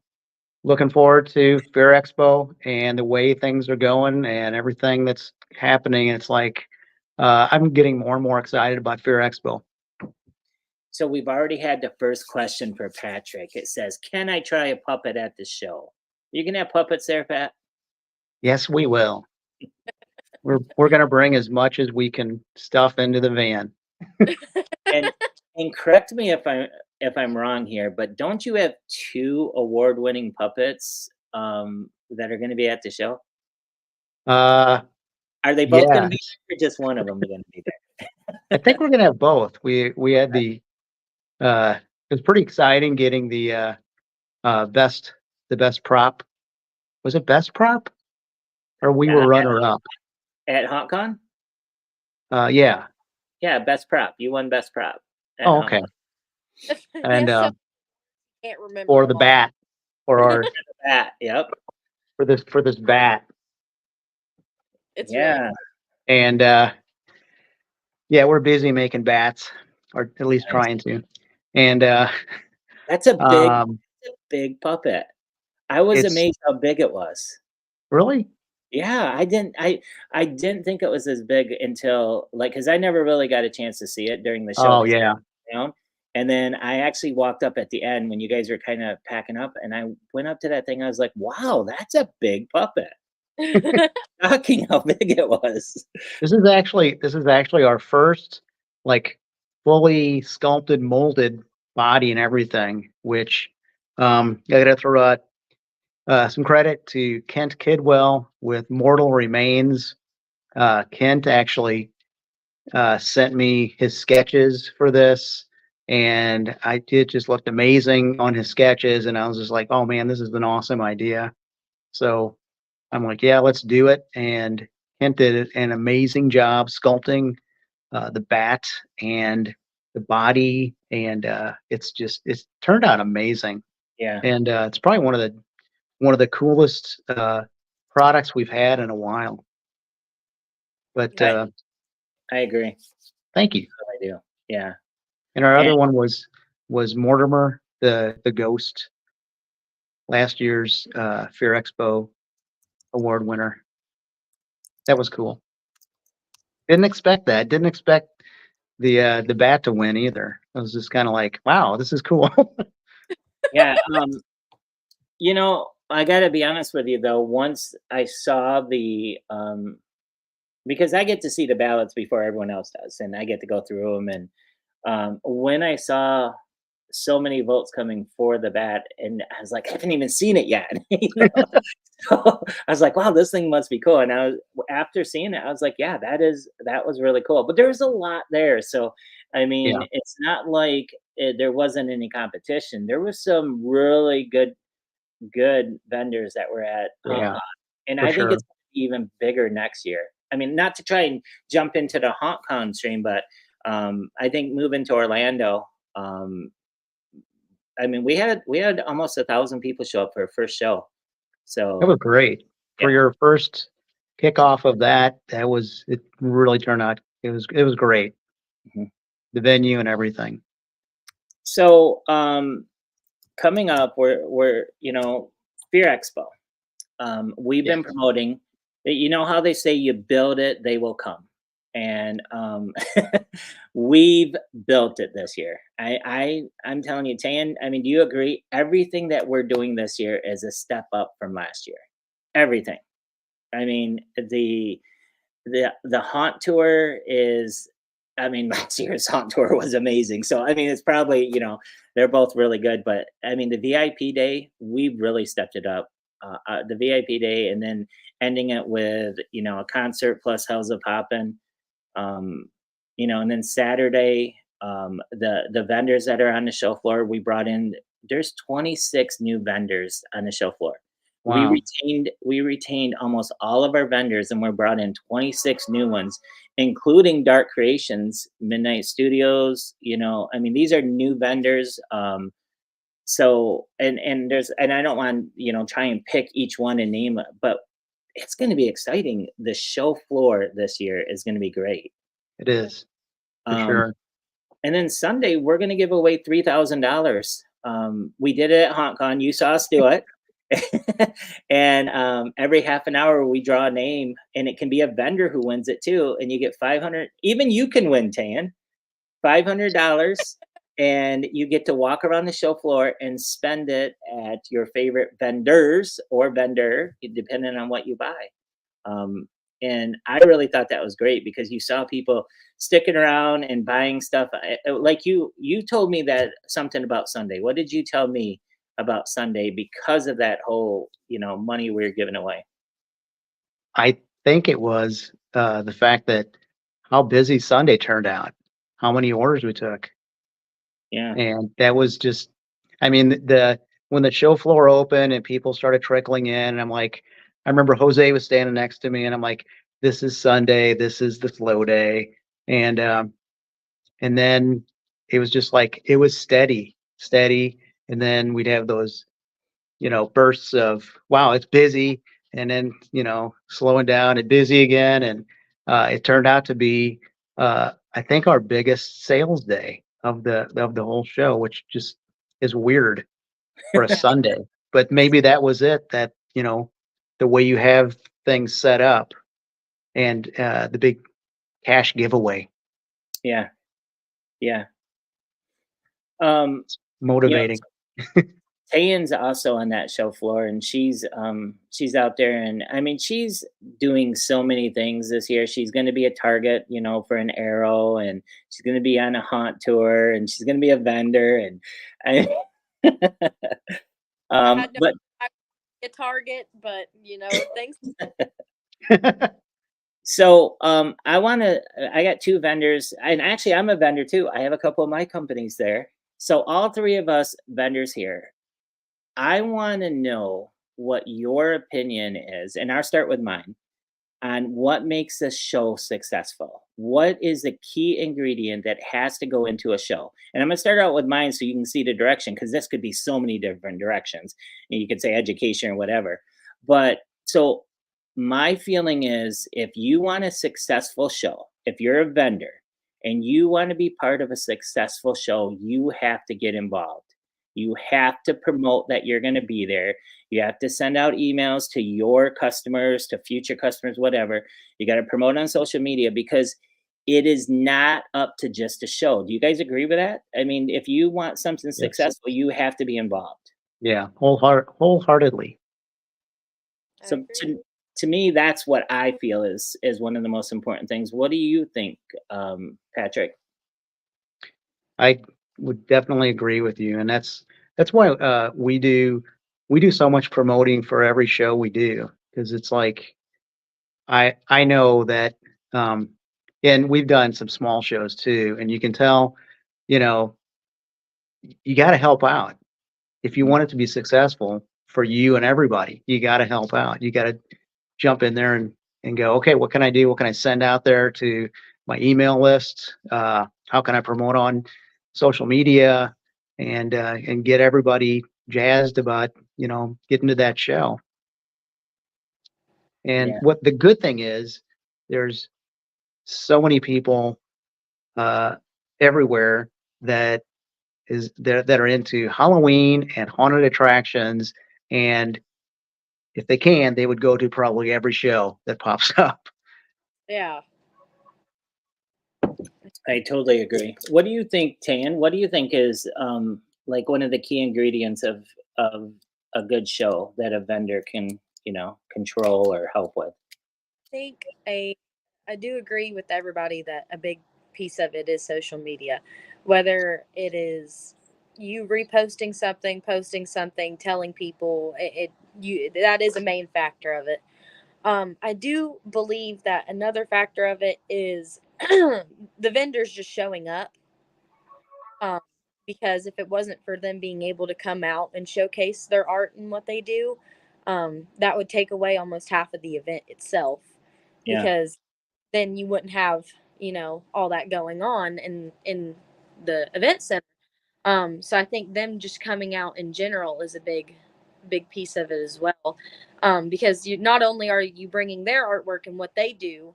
looking forward to Fair Expo and the way things are going and everything that's happening. It's like I'm getting more and more excited about Fair Expo. So we've already had the first question for Patrick. It says, "Can I try a puppet at the show?" You can have puppets there, Pat? Yes, we will. We're going to bring as much as we can stuff into the van. And correct me if I'm wrong here, but don't you have 2 award-winning puppets that are going to be at the show? Are they both going to be there, or just one of them going to be there? I think we're going to have both. We had the it was pretty exciting getting the best prop. Was it best prop? Or we were runner up at HauntCon? Yeah. Yeah, best prop. You won best prop. Oh, okay. And can't remember. for the bat, for our bat, yep. For this bat. It's yeah. Really and we're busy making bats, or at least trying to. And that's a big puppet. I was amazed how big it was. Really? Yeah, I didn't think it was as big until, because I never really got a chance to see it during the show. Oh yeah. And then I actually walked up at the end when you guys were kind of packing up, and I went up to that thing. I was like, "Wow, that's a big puppet." Shocking how big it was. This is actually our first fully sculpted, molded body and everything. Which I gotta throw out some credit to Kent Kidwell with Mortal Remains. Kent actually sent me his sketches for this, and it just looked amazing on his sketches, and I was just like, oh man, this is an awesome idea. So I'm like, yeah, let's do it. And Kent did an amazing job sculpting the bat and the body, and it's turned out amazing. Yeah. And it's probably one of the coolest products we've had in a while. But I agree. thank you. I do. Yeah. And our And- other one was Mortimer, the ghost, last year's Fear Expo award winner. That was cool. Didn't expect that. Didn't expect the bat to win either. I was just kind of like, wow, this is cool. Yeah. You know, I got to be honest with you though. Once I saw the, because I get to see the ballots before everyone else does, and I get to go through them. And when I saw so many votes coming for the bat, and I was like, I haven't even seen it yet. You know? So I was like, wow, this thing must be cool. And after seeing it, I was like, yeah, that was really cool. But there's a lot there. So I mean, Yeah. it's not like there wasn't any competition. There was some really good vendors that were at Yeah, and for I think sure. it's gonna be even bigger next year. I mean, not to try and jump into the HauntCon stream, but I think moving to Orlando, I mean, we had almost 1,000 people show up for our first show. That So was great for yeah. your first kickoff of that. It really turned out. It was great. Mhm. The venue and everything. So coming up, we're Fear Expo. We've been Yes. promoting. You know how they say you build it, they will come, and we've built it this year. I'm telling you, Tan. I mean, do you agree? Everything that we're doing this year is a step up from last year. Everything. I mean, the haunt tour is. I mean, last year's haunt tour was amazing. So I mean, it's probably they're both really good. But I mean, the VIP day, we really stepped it up. The VIP day, and then ending it with a concert plus Hellzapoppin. Um, and then Saturday, the vendors that are on the show floor, we brought in. There's 26 new vendors on the show floor. Wow. We retained almost all of our vendors, and we brought in 26 new ones, including Dark Creations, Midnight Studios. I mean, these are new vendors. So and I don't want try and pick each one and name it, but it's going to be exciting. The show floor this year is going to be great. It is for Um, sure. And then Sunday we're going to give away $3,000. We did it at HauntCon. You saw us do it. And every half an hour we draw a name, and it can be a vendor who wins it too. And you get 500. Even you can win, Tan. $500. And you get to walk around the show floor and spend it at your favorite vendors or vendor, depending on what you buy. And I really thought that was great because you saw people sticking around and buying stuff. Like you told me that something about Sunday. What did you tell me about Sunday because of that whole, money we were giving away? I think it was the fact that how busy Sunday turned out, how many orders we took. Yeah. And that was just, I mean, when the show floor opened and people started trickling in, and I'm like, I remember Jose was standing next to me, and I'm like, this is Sunday, this is the slow day, and then it was just like it was steady, and then we'd have those, bursts of wow, it's busy, and then slowing down and busy again, and it turned out to be I think our biggest sales day of the whole show, which just is weird for a Sunday. But maybe that was it, that the way you have things set up, and the big cash giveaway. Yeah. Yeah. Um, Motivating. Tayan's also on that show floor, and she's out there, and I mean she's doing so many things this year. She's going to be a target, for an arrow, and she's going to be on a haunt tour, and she's going to be a vendor, and but a target, but thanks. so I got two vendors, and actually I'm a vendor too. I have a couple of my companies there. So all three of us vendors here, I want to know what your opinion is, and I'll start with mine, on what makes a show successful. What is the key ingredient that has to go into a show? And I'm going to start out with mine so you can see the direction, because this could be so many different directions. And you could say education or whatever. But so my feeling is if you want a successful show, if you're a vendor and you want to be part of a successful show, you have to get involved. You have to promote that you're going to be there. You have to send out emails to your customers, to future customers, whatever. You got to promote on social media because it is not up to just a show. Do you guys agree with that? I mean, if you want something Yes. successful, you have to be involved. Yeah, wholeheartedly. I So agree. to me, that's what I feel is one of the most important things. What do you think, Patrick? I would definitely agree with you, and that's why we do so much promoting for every show we do, because it's like I know that, and we've done some small shows too, and you can tell, you know, you got to help out if you want it to be successful for you and everybody. You got to help out. You got to jump in there and go, okay, what can I do? What can I send out there to my email list? How can I promote on social media and get everybody jazzed about, getting to that show? And Yeah, what the good thing is, there's so many people uh, everywhere that that are into Halloween and haunted attractions, and if they can, they would go to probably every show that pops up. Yeah. I totally agree. What do you think, Tan? What do you think is like one of the key ingredients of a good show that a vendor can, control or help with? Think I do agree with everybody that a big piece of it is social media, whether it is you reposting something, posting something, telling people you that is a main factor of it. I do believe that another factor of it is the vendors just showing up. Um, because if it wasn't for them being able to come out and showcase their art and what they do, that would take away almost half of the event itself. Yeah, Because then you wouldn't have all that going on in the event center. So I think them just coming out in general is a big piece of it as well. Because you not only are you bringing their artwork and what they do,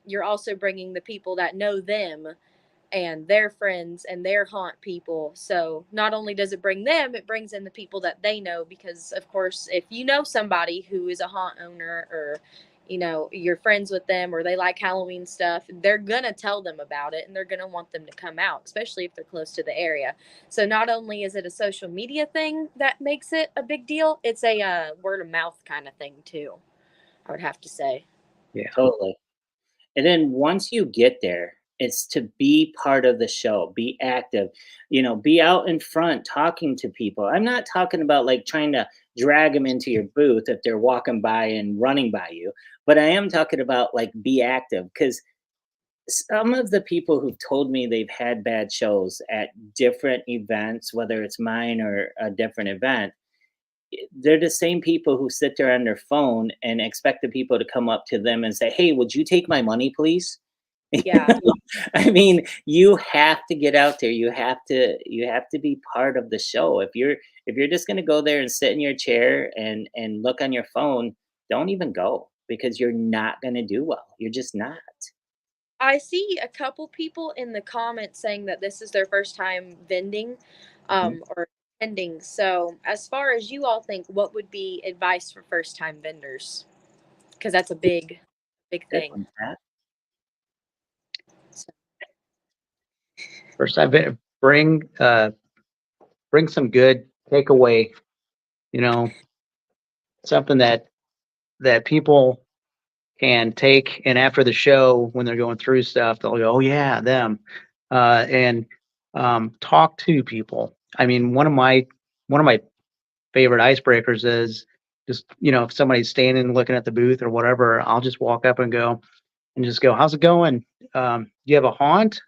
you're also bringing the people that know them and their friends and their haunt people. So not only does it bring them, it brings in the people that they know, because of course, if you know somebody who is a haunt owner, or you're friends with them, or they like Halloween stuff, they're gonna tell them about it and they're gonna want them to come out, especially if they're close to the area. So not only is it a social media thing that makes it a big deal, it's a word of mouth kind of thing too, I would have to say. Yeah. totally. And then once you get there, it's to be part of the show, be active, be out in front talking to people. I'm not talking about like trying to drag them into your booth if they're walking by and running by you, but I am talking about like be active, because some of the people who've told me they've had bad shows at different events, whether it's mine or a different event, they're the same people who sit there on their phone and expect the people to come up to them and say, "Hey, would you take my money, please?" Yeah. I mean, you have to get out there. You have to be part of the show. If you're just going to go there and sit in your chair and look on your phone, don't even go, because you're not going to do well. You're just not. I see a couple people in the comments saying that this is their first time vending, Mhm. or vending. So, as far as you all think, what would be advice for first time vendors? Because that's a big Good thing. one, Pat. So, First, I've been bring some good takeaway, something that people can take, and after the show, when they're going through stuff, they'll go, "Oh yeah, them," and talk to people. I mean, one of my favorite icebreakers is just, if somebody's standing looking at the booth or whatever, I'll just walk up and just go, "How's it going? Do you have a haunt?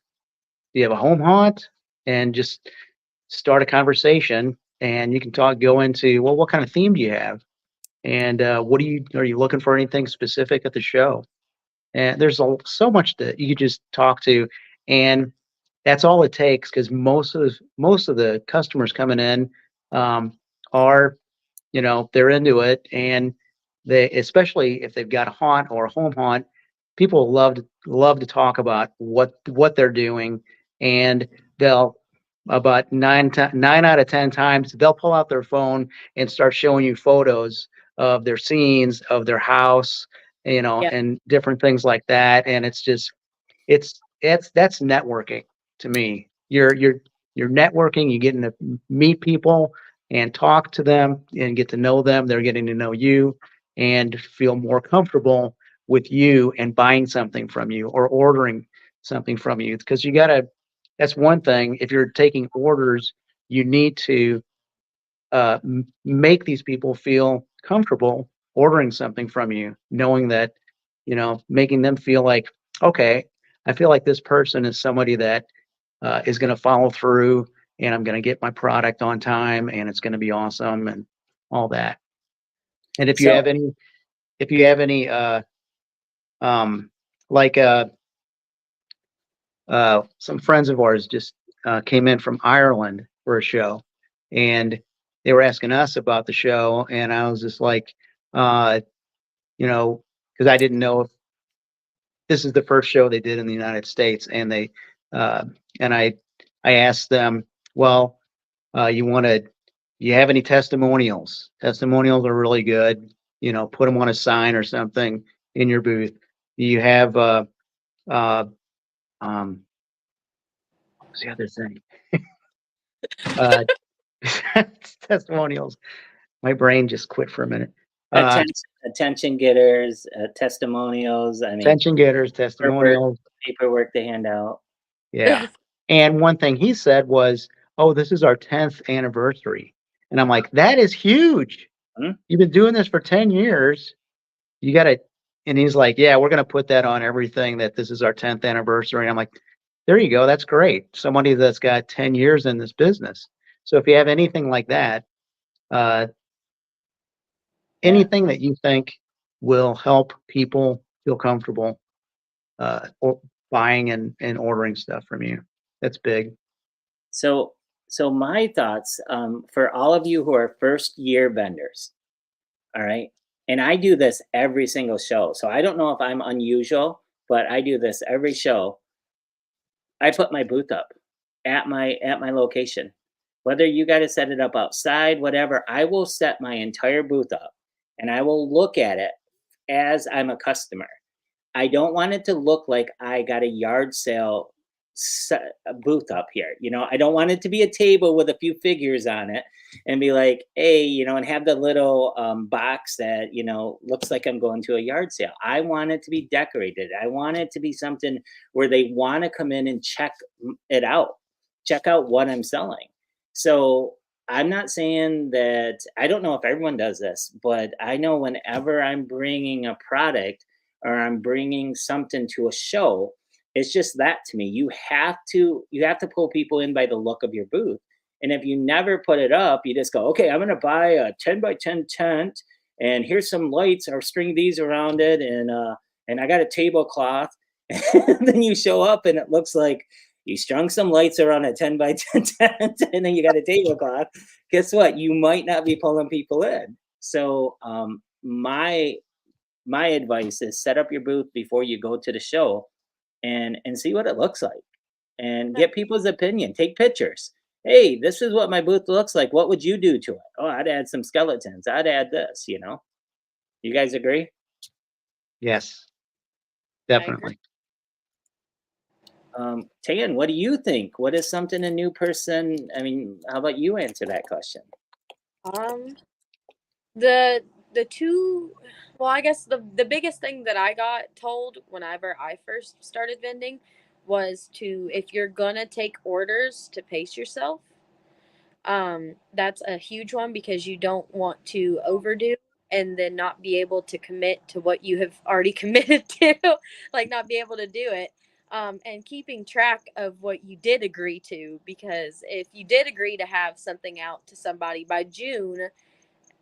Do you have a home haunt?" And just start a conversation, and you can go into, well, what kind of theme do you have? And are you looking for anything specific at the show? And there's so much that you could just talk to, and that's all it takes, because most of the customers coming in, are, they're into it, and they, especially if they've got a haunt or a home haunt, people love to talk about what they're doing, and they'll about 9 out of 10 times they'll pull out their phone and start showing you photos of their scenes, of their house, Yeah. and different things like that. And it's just that's networking to me. You're networking. You're getting to meet people and talk to them and get to know them. They're getting to know you and feel more comfortable with you and buying something from you or ordering something from you. Because that's one thing. If you're taking orders, you need to make these people feel comfortable ordering something from you, knowing that, making them feel like, okay, I feel like this person is somebody that is going to follow through, and I'm going to get my product on time, and it's going to be awesome and all that. And if you have any, like some friends of ours just came in from Ireland for a show, and they were asking us about the show, and I was just like, because I didn't know if this is the first show they did in the United States, and I asked them, well, you have any testimonials? Testimonials are really good. Put them on a sign or something in your booth. Do you have what was the other thing? uh, testimonials. My brain just quit for a minute. Attention getters, testimonials. I mean, Attention getters, testimonials, paperwork to hand out. Yeah. And one thing he said was, "Oh, this is our 10th anniversary," and I'm like, "That is huge. Hmm? You've been doing this for 10 years. You got to." And he's like, "Yeah, we're going to put that on everything, that this is our 10th anniversary." And I'm like, "There you go. That's great. Somebody that's got 10 years in this business." So if you have anything like that, uh, anything that you think will help people feel comfortable or buying and ordering stuff from you, that's big. So my thoughts, for all of you who are first year vendors, all right, and I do this every single show, so I don't know if I'm unusual, but I do this every show. I put my booth up at my location. Whether you got to set it up outside, whatever, I will set my entire booth up, and I will look at it as I'm a customer. I don't want it to look like I got a yard sale booth up here. I don't want it to be a table with a few figures on it and be like, hey, and have the little box that, looks like I'm going to a yard sale. I want it to be decorated. I want it to be something where they want to come in and check it out, check out what I'm selling. So I'm not saying that, I don't know if everyone does this, but I know whenever I'm bringing a product or I'm bringing something to a show, it's just that to me. You have to pull people in by the look of your booth. And if you never put it up, you just go, okay, I'm going to buy a 10 by 10 tent, and here's some lights, or string these around it, and I got a tablecloth. And then you show up and it looks like you strung some lights around a 10 by 10 tent, and then you got a tablecloth. Guess what? You might not be pulling people in. So my advice is set up your booth before you go to the show and see what it looks like, and get people's opinion. Take pictures. Hey, this is what my booth looks like. What would you do to it? Oh, I'd add some skeletons. I'd add this, You guys agree? Yes, definitely. Tan, what do you think? What is something a new person? I mean, how about you answer that question? The two, well, I guess the biggest thing that I got told whenever I first started vending was to, if you're gonna take orders, to pace yourself. That's a huge one, because you don't want to overdo and then not be able to commit to what you have already committed to, like not be able to do it. And keeping track of what you did agree to, because if you did agree to have something out to somebody by June,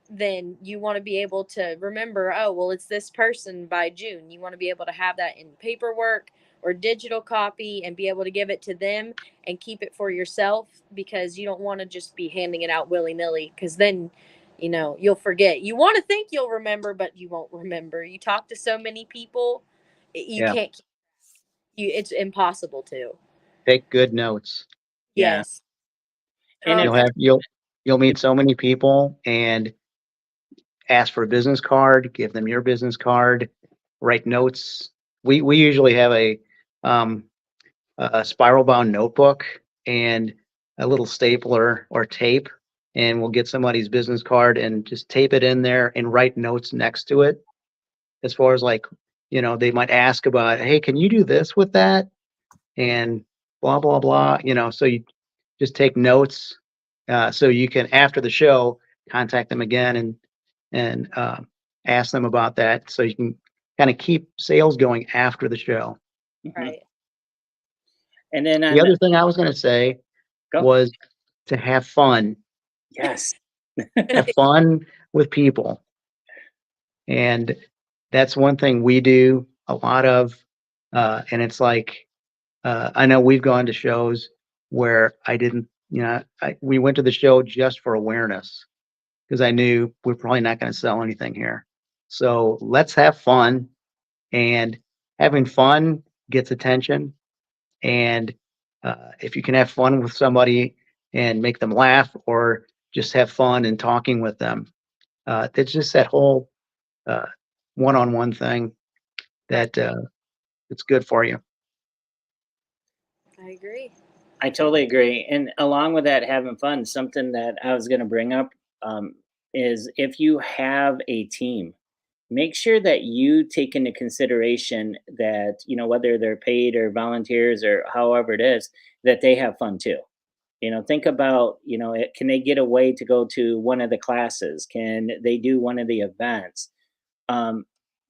then you want to be able to remember, oh, well, it's this person by June. You want to be able to have that in paperwork or digital copy and be able to give it to them and keep it for yourself, because you don't want to just be handing it out willy-nilly, because then you know, you'll forget. You want to think you'll remember, but you won't remember. You talk to so many people, you Yeah. can't keep it's impossible to. Take good notes. Yeah. Yes. And if You'll meet so many people and ask for a business card, give them your business card, write notes. We usually have a spiral bound notebook and a little stapler or tape, and we'll get somebody's business card and just tape it in there and write notes next to it. As far as like, you know, they might ask about, hey, can you do this with that? And blah, blah, blah, you know, so you just take notes. So you can, after the show, contact them again and ask them about that. So you can kind of keep sales going after the show. Right. And then The other thing I was going to say was to have fun. Yes. Have fun with people. And that's one thing we do a lot of. And it's like, I know we've gone to shows where I didn't, you know, we went to the show just for awareness because I knew we're probably not going to sell anything here. So let's have fun, and having fun gets attention. And if you can have fun with somebody and make them laugh, or just have fun in talking with them, it's just that whole one-on-one thing that it's good for you. I agree. I totally agree. And along with that, having fun, something that I was going to bring up is if you have a team, make sure that you take into consideration that, you know, whether they're paid or volunteers or however it is, that they have fun too. You know, think about, you know, can they get away to go to one of the classes? Can they do one of the events? Um,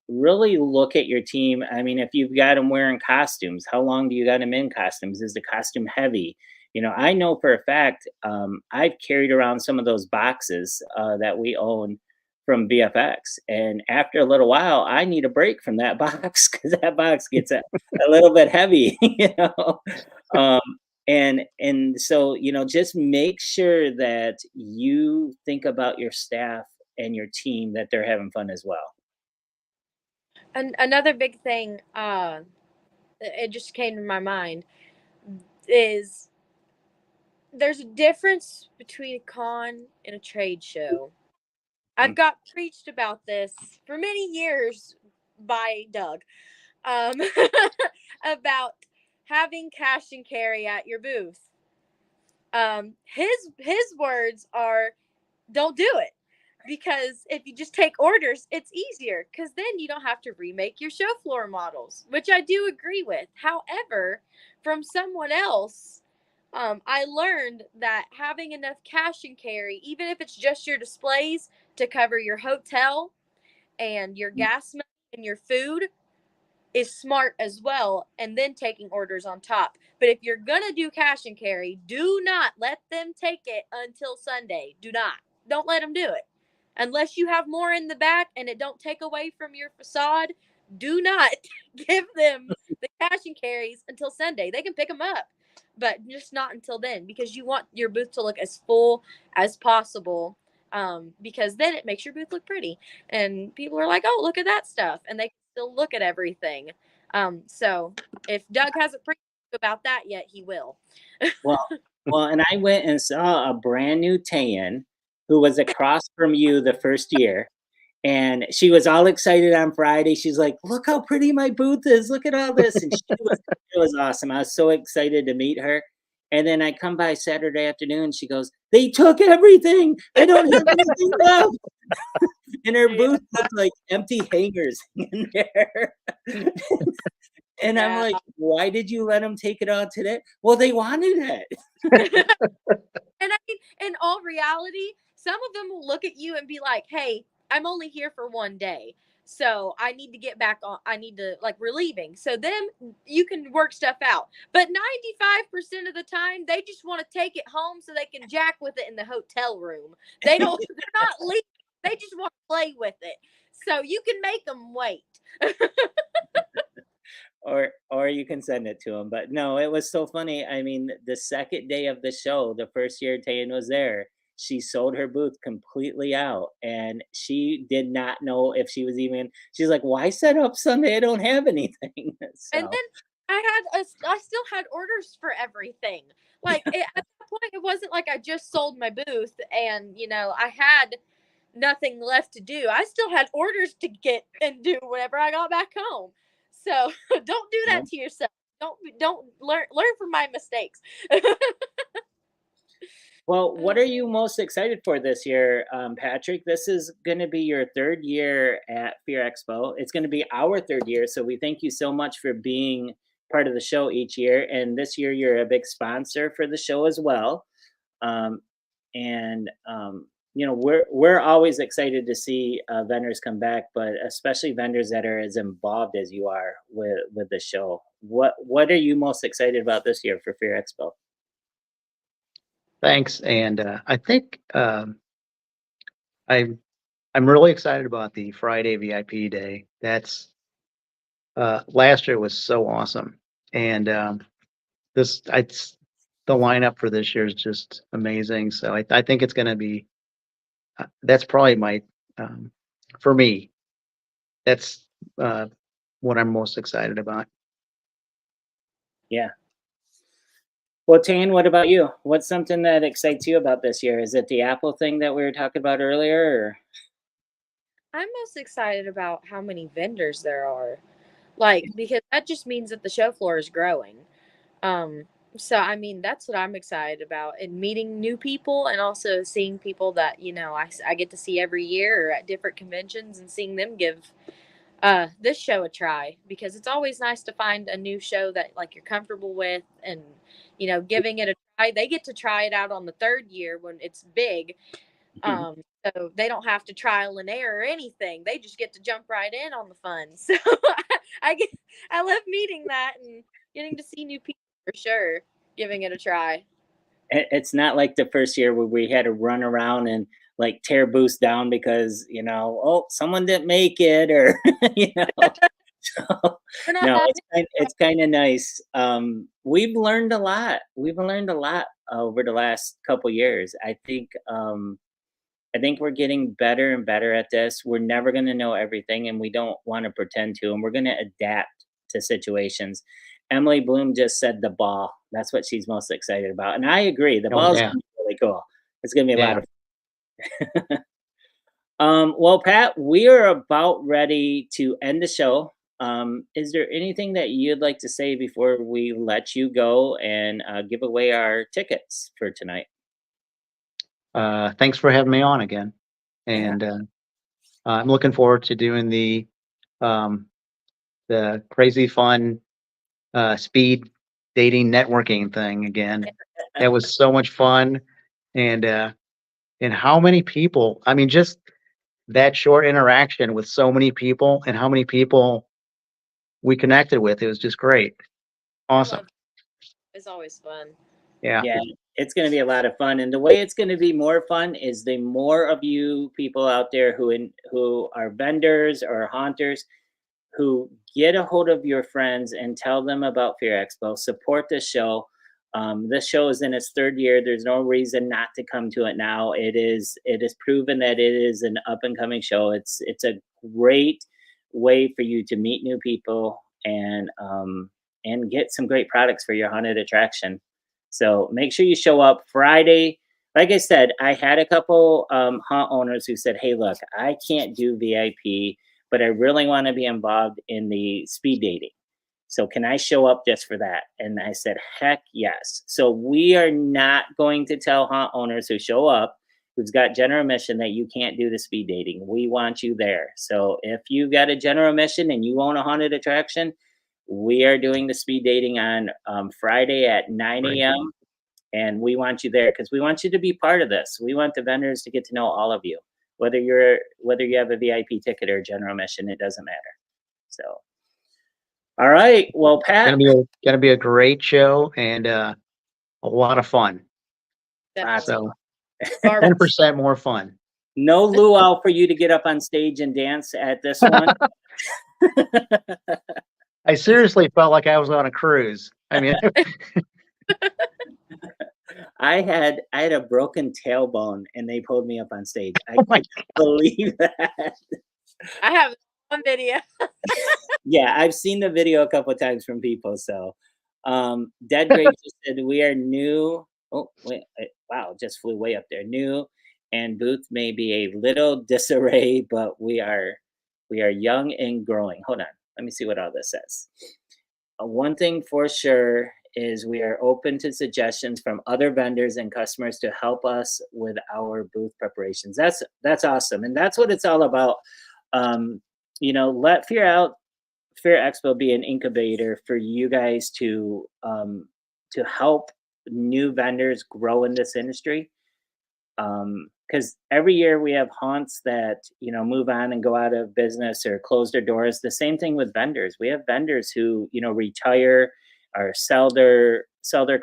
really look at your team. I mean, if you've got them wearing costumes, how long do you got them in costumes? Is the costume heavy? You know, I know for a fact, I've carried around some of those boxes that we own from VFX. And after a little while, I need a break from that box because that box gets a little bit heavy, you know. Um, and so, you know, just make sure that you think about your staff and your team, that they're having fun as well. And another big thing, it just came to my mind, is there's a difference between a con and a trade show. I've got preached about this for many years by Doug, about having cash and carry at your booth. His words are, don't do it, because if you just take orders, it's easier, because then you don't have to remake your show floor models, which I do agree with. However, from someone else, I learned that having enough cash and carry, even if it's just your displays to cover your hotel and your gas money and your food, is smart as well, and then taking orders on top. But if you're gonna do cash and carry, do not let them take it until Sunday. Don't let them do it unless you have more in the back and it don't take away from your facade. Do not give them the cash and carries until Sunday. They can pick them up, but just not until then, because you want your booth to look as full as possible, because then it makes your booth look pretty and people are like, oh, look at that stuff, and they can still look at everything. So if Doug hasn't preached about that yet, he will. Well, and I went and saw a brand new tan who was across from you the first year, and she was all excited on Friday. She's like, "Look how pretty my booth is! Look at all this!" And it was awesome. I was so excited to meet her. And then I come by Saturday afternoon. She goes, "They took everything. I don't have anything left." And her booth looked like empty hangers in there. And I'm like, why did you let them take it all today? Well, they wanted it. And I mean, in all reality, some of them will look at you and be like, hey, I'm only here for one day, so I need to get back on. I need to, like, we're leaving. So then you can work stuff out. But 95% of the time, they just want to take it home so they can jack with it in the hotel room. They're not leaving. They just want to play with it. So you can make them wait. Or you can send it to them. But no, it was so funny. I mean, the second day of the show, the first year Tayan was there, she sold her booth completely out, and she did not know if she was even. She's like, "Why set up Sunday? I don't have anything." And So then I still had orders for everything. Like at that point, it wasn't like I just sold my booth and I had nothing left to do. I still had orders to get and do whenever I got back home. So don't do yeah. that to yourself. Don't learn from my mistakes. Well, what are you most excited for this year, Patrick? This is going to be your third year at Fear Expo. It's going to be our third year, so we thank you so much for being part of the show each year. And this year, you're a big sponsor for the show as well. Um, and we're always excited to see vendors come back, but especially vendors that are as involved as you are with the show. What are you most excited about this year for Fear Expo? Thanks. And I think I'm really excited about the Friday VIP day. That's last year was so awesome, and the lineup for this year is just amazing. So I think it's going to be that's probably my for me. That's what I'm most excited about. Yeah. Well, Tane, what about you? What's something that excites you about this year? Is it the Apple thing that we were talking about earlier? Or? I'm most excited about how many vendors there are. Like, because that just means that the show floor is growing. Um, so I mean, that's what I'm excited about, and meeting new people, and also seeing people that I get to see every year or at different conventions, and seeing them give this show a try, because it's always nice to find a new show that like you're comfortable with, and giving it a try. They get to try it out on the third year when it's big. So they don't have to trial and error or anything. They just get to jump right in on the fun. So I love meeting that and getting to see new people for sure, giving it a try. It's not like the first year where we had to run around and like tear booths down because oh, someone didn't make it, or So, no, it's kind of nice. We've learned a lot. We've learned a lot over the last couple years. I think we're getting better and better at this. We're never going to know everything, and we don't want to pretend to, and we're going to adapt to situations. Emily Bloom just said the ball. That's what she's most excited about. And I agree. The ball is yeah. really cool. It's going to be a lot of fun. Well, Pat, we are about ready to end the show. Is there anything that you'd like to say before we let you go and give away our tickets for tonight? Thanks for having me on again, and I'm looking forward to doing the crazy fun speed dating networking thing again. That was so much fun, and how many people? I mean, just that short interaction with so many people, and how many people we connected with. It was just great. Awesome. It's always fun. Yeah. It's going to be a lot of fun, and the way it's going to be more fun is the more of you people out there who are vendors or haunters, who get a hold of your friends and tell them about Fear Expo. Support this show. This show is in its third year. There's no reason not to come to it now. It is proven that it is an up and coming show. It's a great way for you to meet new people and get some great products for your haunted attraction. So make sure you show up Friday. Like I said, I had a couple haunt owners who said, "Hey, look, I can't do VIP, but I really want to be involved in the speed dating. So can I show up just for that?" And I said, heck yes. So we are not going to tell haunt owners who show up, who's got general admission, that you can't do the speed dating. We want you there. So if you got a general admission and you own a haunted attraction, we are doing the speed dating on Friday at 9 a.m. And we want you there because we want you to be part of this. We want the vendors to get to know all of you. Whether you have a VIP ticket or a general admission, it doesn't matter. So, all right. Well, Pat, Gonna be a great show and a lot of fun. Definitely. So 10% more fun. No luau for you to get up on stage and dance at this one. I seriously felt like I was on a cruise. I mean, I had a broken tailbone and they pulled me up on stage. I Oh my can't believe that. I have one video. Yeah, I've seen the video a couple of times from people. So, Dead Grave just said we are new. Oh wait, wow, just flew way up there. New and booth may be a little disarray, but we are young and growing. Hold on, let me see what all this says. One thing for sure is we are open to suggestions from other vendors and customers to help us with our booth preparations. That's awesome, and that's what it's all about. Let Fear Expo be an incubator for you guys to help new vendors grow in this industry. Because every year we have haunts that move on and go out of business or close their doors. The same thing with vendors. We have vendors who retire or sell their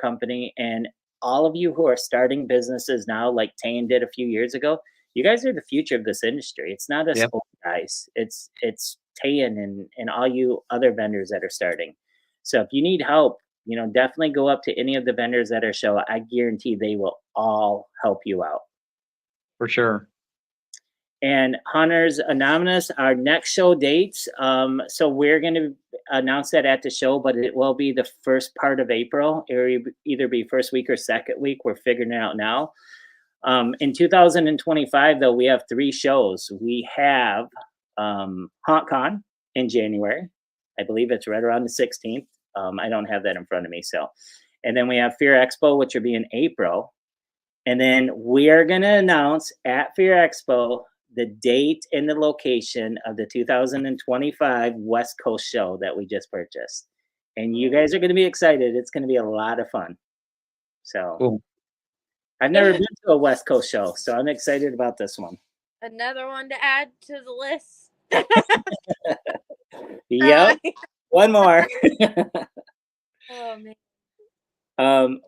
company, and all of you who are starting businesses now, like Tane did a few years ago, you guys are the future of this industry. It's not us Yep. old guys. It's Tane and all you other vendors that are starting. So if you need help, definitely go up to any of the vendors at our show. I guarantee they will all help you out. For sure. And Hunters Anonymous, our next show dates. So we're going to announce that at the show, but it will be the first part of April. It will either be first week or second week. We're figuring it out now. In 2025, though, we have 3 shows. We have HauntCon in January. I believe it's right around the 16th. I don't have that in front of me. And then we have Fear Expo, which will be in April. And then we are going to announce at Fear Expo the date and the location of the 2025 West Coast show that we just purchased. And you guys are going to be excited. It's going to be a lot of fun. So Cool. I've never been to a West Coast show, so I'm excited about this one. Another one to add to the list. Yep. One more. Oh man.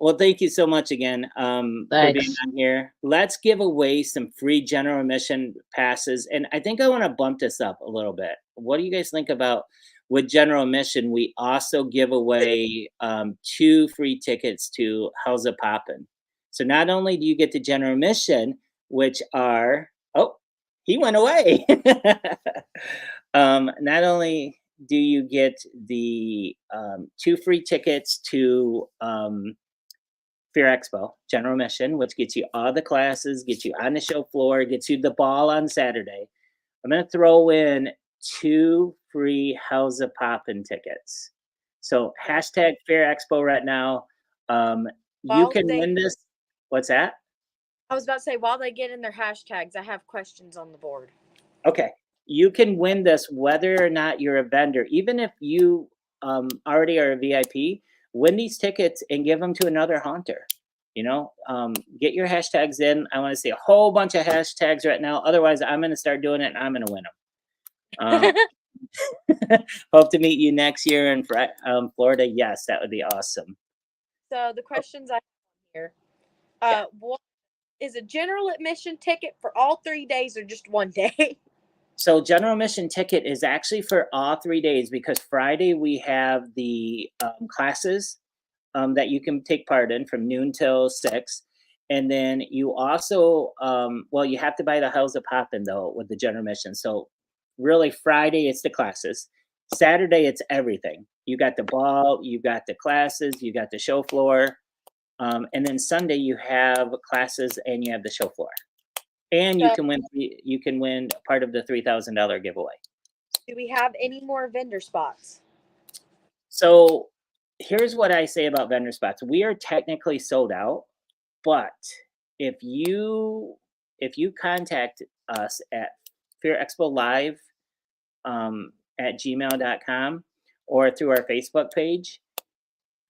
Well, thank you so much again for being Thanks. on here. Let's give away some free general admission passes. And I think I want to bump this up a little bit. What do you guys think about with general admission? We also give away 2 free tickets to Hellzapoppin. So not only do you get the general admission, which are, oh, he went away. Not only do you get the 2 free tickets to Fear Expo general admission, which gets you all the classes, gets you on the show floor, gets you the ball on Saturday. I'm going to throw in 2 free Hellzapoppin tickets. So hashtag Fear Expo right now. You can win this. What's that? I was about to say, while they get in their hashtags, I have questions on the board. Okay. You can win this whether or not you're a vendor. Even if you already are a VIP, win these tickets and give them to another haunter. Get your hashtags in. I want to see a whole bunch of hashtags right now. Otherwise, I'm going to start doing it and I'm going to win them. Hope to meet you next year in Florida. Yes, that would be awesome. So the questions I have here. What is a general admission ticket for all 3 days or just one day? So general admission ticket is actually for all 3 days, because Friday we have the classes that you can take part in from noon till 6. And then you also, you have to buy the Hellzapoppin though with the general admission. So really Friday it's the classes. Saturday it's everything. You got the ball, you got the classes, you got the show floor. And then Sunday you have classes and you have the show floor. And you can win part of the $3,000 giveaway. Do we have any more vendor spots? So here's what I say about vendor spots. We are technically sold out, but if you contact us at fearexpolive at gmail.com or through our Facebook page,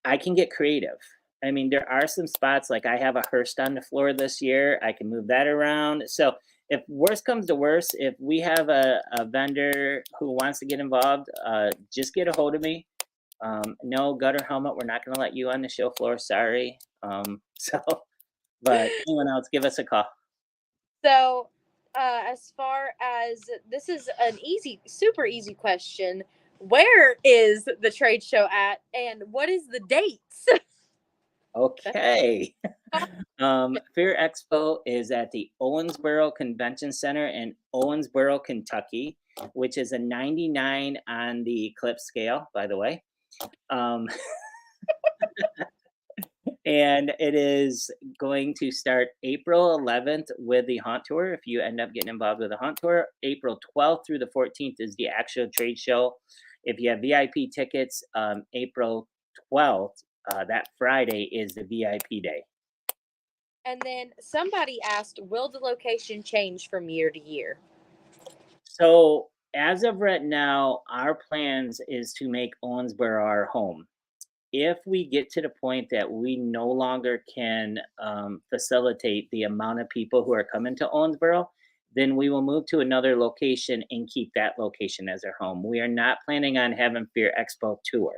I can get creative. I mean, there are some spots, like I have a Hearst on the floor this year. I can move that around. So if worst comes to worst, if we have a vendor who wants to get involved, just get a hold of me. No, Gutter Helmet, we're not going to let you on the show floor. Sorry. But anyone else, give us a call. So as far as this is an super easy question, where is the trade show at and what is the dates? Okay. Fear Expo is at the Owensboro Convention Center in Owensboro, Kentucky, which is a 99 on the Eclipse scale, by the way. Um, and it is going to start April 11th with the haunt tour. If you end up getting involved with the haunt tour, April 12th through the 14th is the actual trade show. If you have VIP tickets, April 12th, that Friday is the VIP day. And then somebody asked, will the location change from year to year? So as of right now, our plans is to make Owensboro our home. If we get to the point that we no longer can facilitate the amount of people who are coming to Owensboro, then we will move to another location and keep that location as our home. We are not planning on having Fear Expo tour.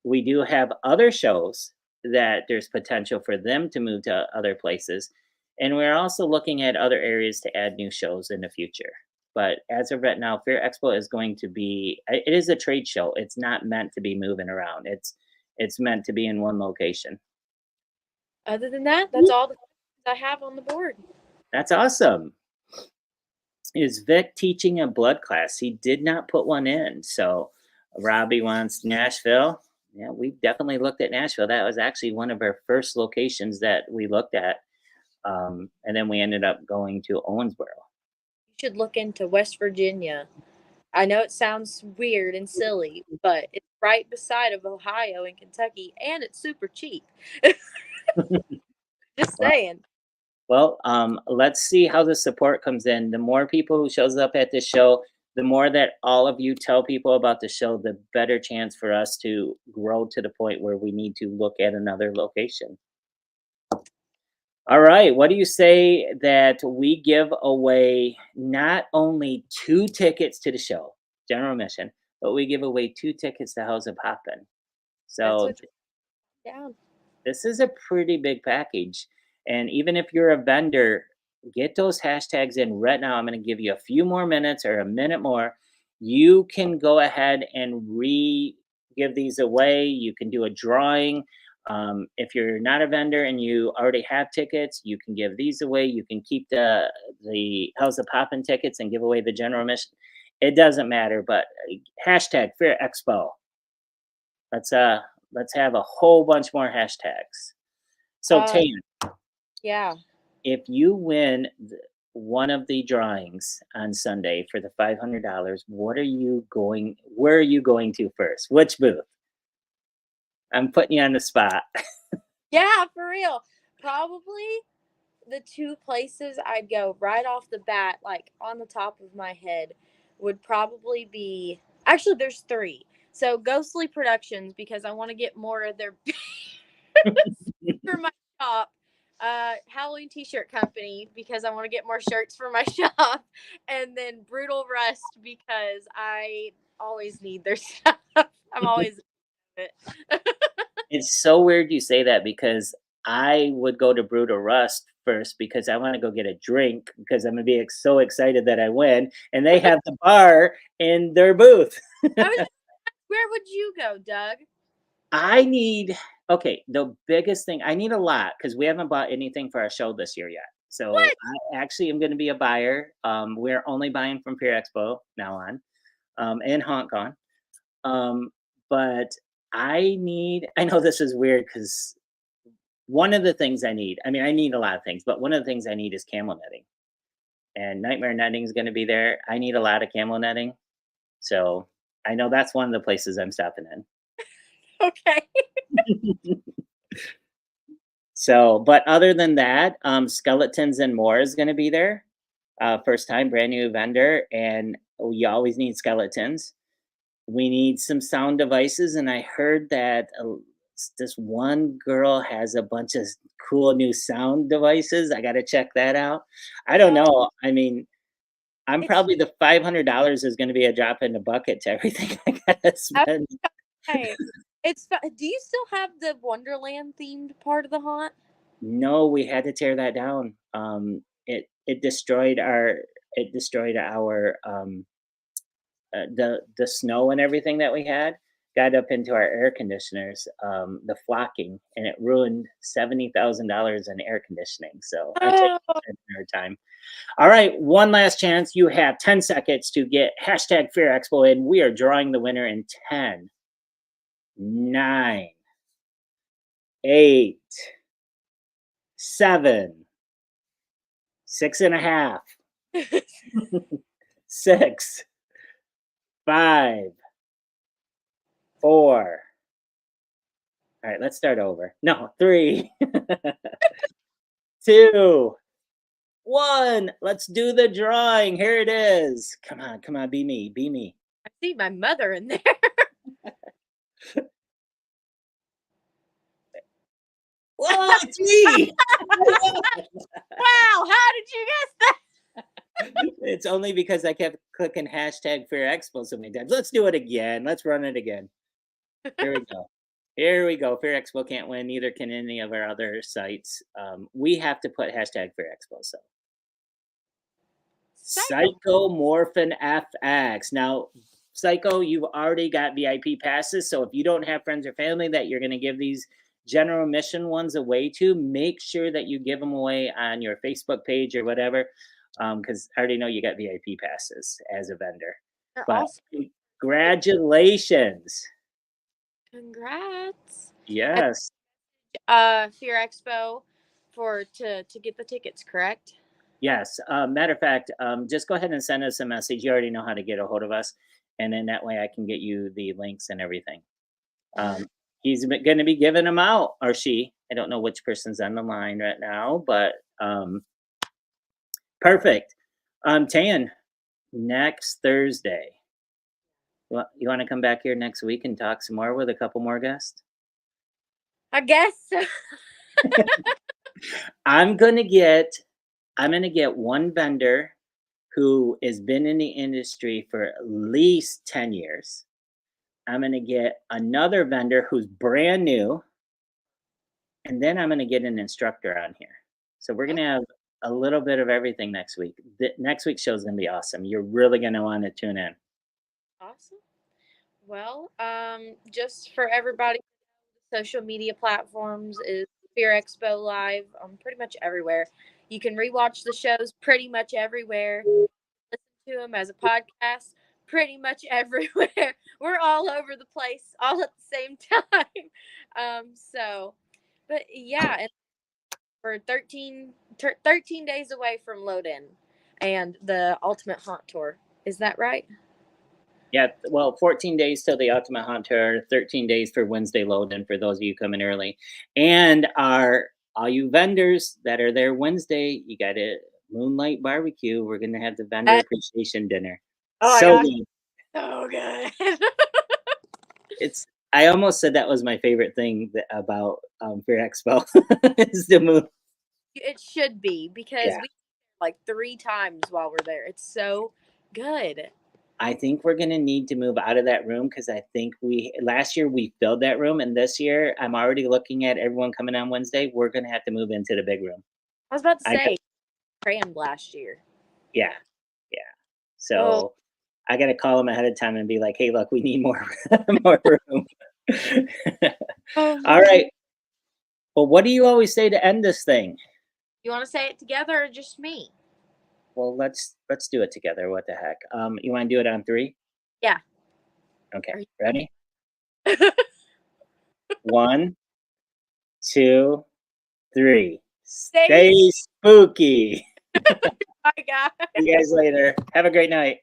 We do have other shows that there's potential for them to move to other places. And we're also looking at other areas to add new shows in the future. But as of right now, Fear Expo is going to be, it is a trade show. It's not meant to be moving around. It's meant to be in one location. Other than that, that's all the questions I have on the board. That's awesome. Is Vic teaching a blood class? He did not put one in. So Robbie wants Nashville. Yeah, we definitely looked at Nashville. That was actually one of our first locations that we looked at. And then we ended up going to Owensboro. You should look into West Virginia. I know it sounds weird and silly, but it's right beside of Ohio and Kentucky, and it's super cheap. Just saying. Well, let's see how the support comes in. The more people who shows up at this show, the more that all of you tell people about the show, the better chance for us to grow to the point where we need to look at another location. All right, what do you say that we give away not only 2 tickets to the show, general admission, but we give away 2 tickets to Hellzapoppin. So Down. this is a pretty big package. And even if you're a vendor, get those hashtags in right now. I'm going to give you a few more minutes or a minute more. You can go ahead and give these away. You can do a drawing. If you're not a vendor and you already have tickets, you can give these away. You can keep the Hellzapoppin tickets and give away the general admission. It doesn't matter, but hashtag Fear Expo. Let's have a whole bunch more hashtags. So Tan, Yeah. if you win one of the drawings on Sunday for the $500, where are you going to first? Which booth? I'm putting you on the spot. Yeah, for real. Probably the 2 places I'd go right off the bat, like on the top of my head, would probably be, actually there's 3. So Ghostly Productions, because I want to get more of their for my shop. Halloween T-shirt company, because I want to get more shirts for my shop, and then Brutal Rust, because I always need their stuff. I'm always it. It's so weird you say that, because I would go to Brutal Rust first because I want to go get a drink because I'm gonna be so excited that I win, and they have the bar in their booth. Where would you go, Doug? The biggest thing, I need a lot because we haven't bought anything for our show this year yet. So What? I actually am going to be a buyer. We're only buying from Fear Expo now on, and Hong Kong. But I know this is weird because one of the things I need a lot of things, but one of the things I need is camel netting. And Nightmare Netting is going to be there. I need a lot of camel netting. So I know that's one of the places I'm stopping in. Okay. So, but other than that, Skeletons and More is going to be there. First time, brand new vendor, and you always need skeletons. We need some sound devices, and I heard that this one girl has a bunch of cool new sound devices. I got to check that out. I don't know. I mean, I'm probably the $500 is going to be a drop in the bucket to everything I got to spend. Hey, do you still have the Wonderland themed part of the haunt? No, we had to tear that down. It destroyed our the snow and everything that we had. got up into our air conditioners, the flocking, and it ruined $70,000 in air conditioning. So I take our time. All right, one last chance. You have 10 seconds to get hashtag Fear Expo in. We are drawing the winner in 10, 9, 8, 7, 6.5, 6, 5, 4. All right, let's start over. No, 3, 2, 1. Let's do the drawing. Here it is. Come on, be me, be me. I see my mother in there. Whoa, it's me. Wow, how did you guess that? It's only because I kept clicking hashtag Fear Expo so many times. Let's do it again. Let's run it again. Here we go. Here we go. Fear Expo can't win. Neither can any of our other sites. We have to put hashtag Fear Expo. So Psychomorphin FX. Now, Psycho, you've already got VIP passes. So if you don't have friends or family that you're going to give these general mission ones away to, make sure that you give them away on your Facebook page or whatever. Because I already know you got VIP passes as a vendor. But awesome. Congratulations. Congrats. Yes. Fear Expo to get the tickets, correct? Yes. Matter of fact, just go ahead and send us a message. You already know how to get a hold of us. And then that way I can get you the links and everything. He's going to be giving them out, or she. I don't know which person's on the line right now, but perfect. Tan, next Thursday. You want to come back here next week and talk some more with a couple more guests? I guess so. I'm gonna get one vendor who has been in the industry for at least 10 years. I'm gonna get another vendor who's brand new, and then I'm gonna get an instructor on here. So we're gonna have a little bit of everything next week. The next week's show is gonna be awesome. You're really gonna want to tune in. Awesome. Well, just for everybody, social media platforms is Fear Expo Live on pretty much everywhere. You can rewatch the shows pretty much everywhere. Listen to them as a podcast pretty much everywhere. We're all over the place all at the same time. But yeah, and we're 13 days away from load in and the Ultimate Haunt Tour. Is that right? Yeah, well, 14 days till the Ultimate Haunt Tour, 13 days for Wednesday load-in for those of you coming early. And all you vendors that are there Wednesday, you got a Moonlight Barbecue. We're going to have the vendor appreciation dinner. Oh so my good. So good. I almost said that was my favorite thing about Fear Expo is the moon. It should be because we like 3 times while we're there. It's so good. I think we're going to need to move out of that room because I think last year we filled that room, and this year I'm already looking at everyone coming on Wednesday. We're going to have to move into the big room. I was about to say, crammed last year. Yeah. So I got to call them ahead of time and be like, hey, look, we need more room. All right. Well, what do you always say to end this thing? You want to say it together or just me? Well, let's do it together. What the heck? You want to do it on 3? Yeah. Okay. Ready? 1, 2, 3. Stay spooky. Bye, guys. See you guys later. Have a great night.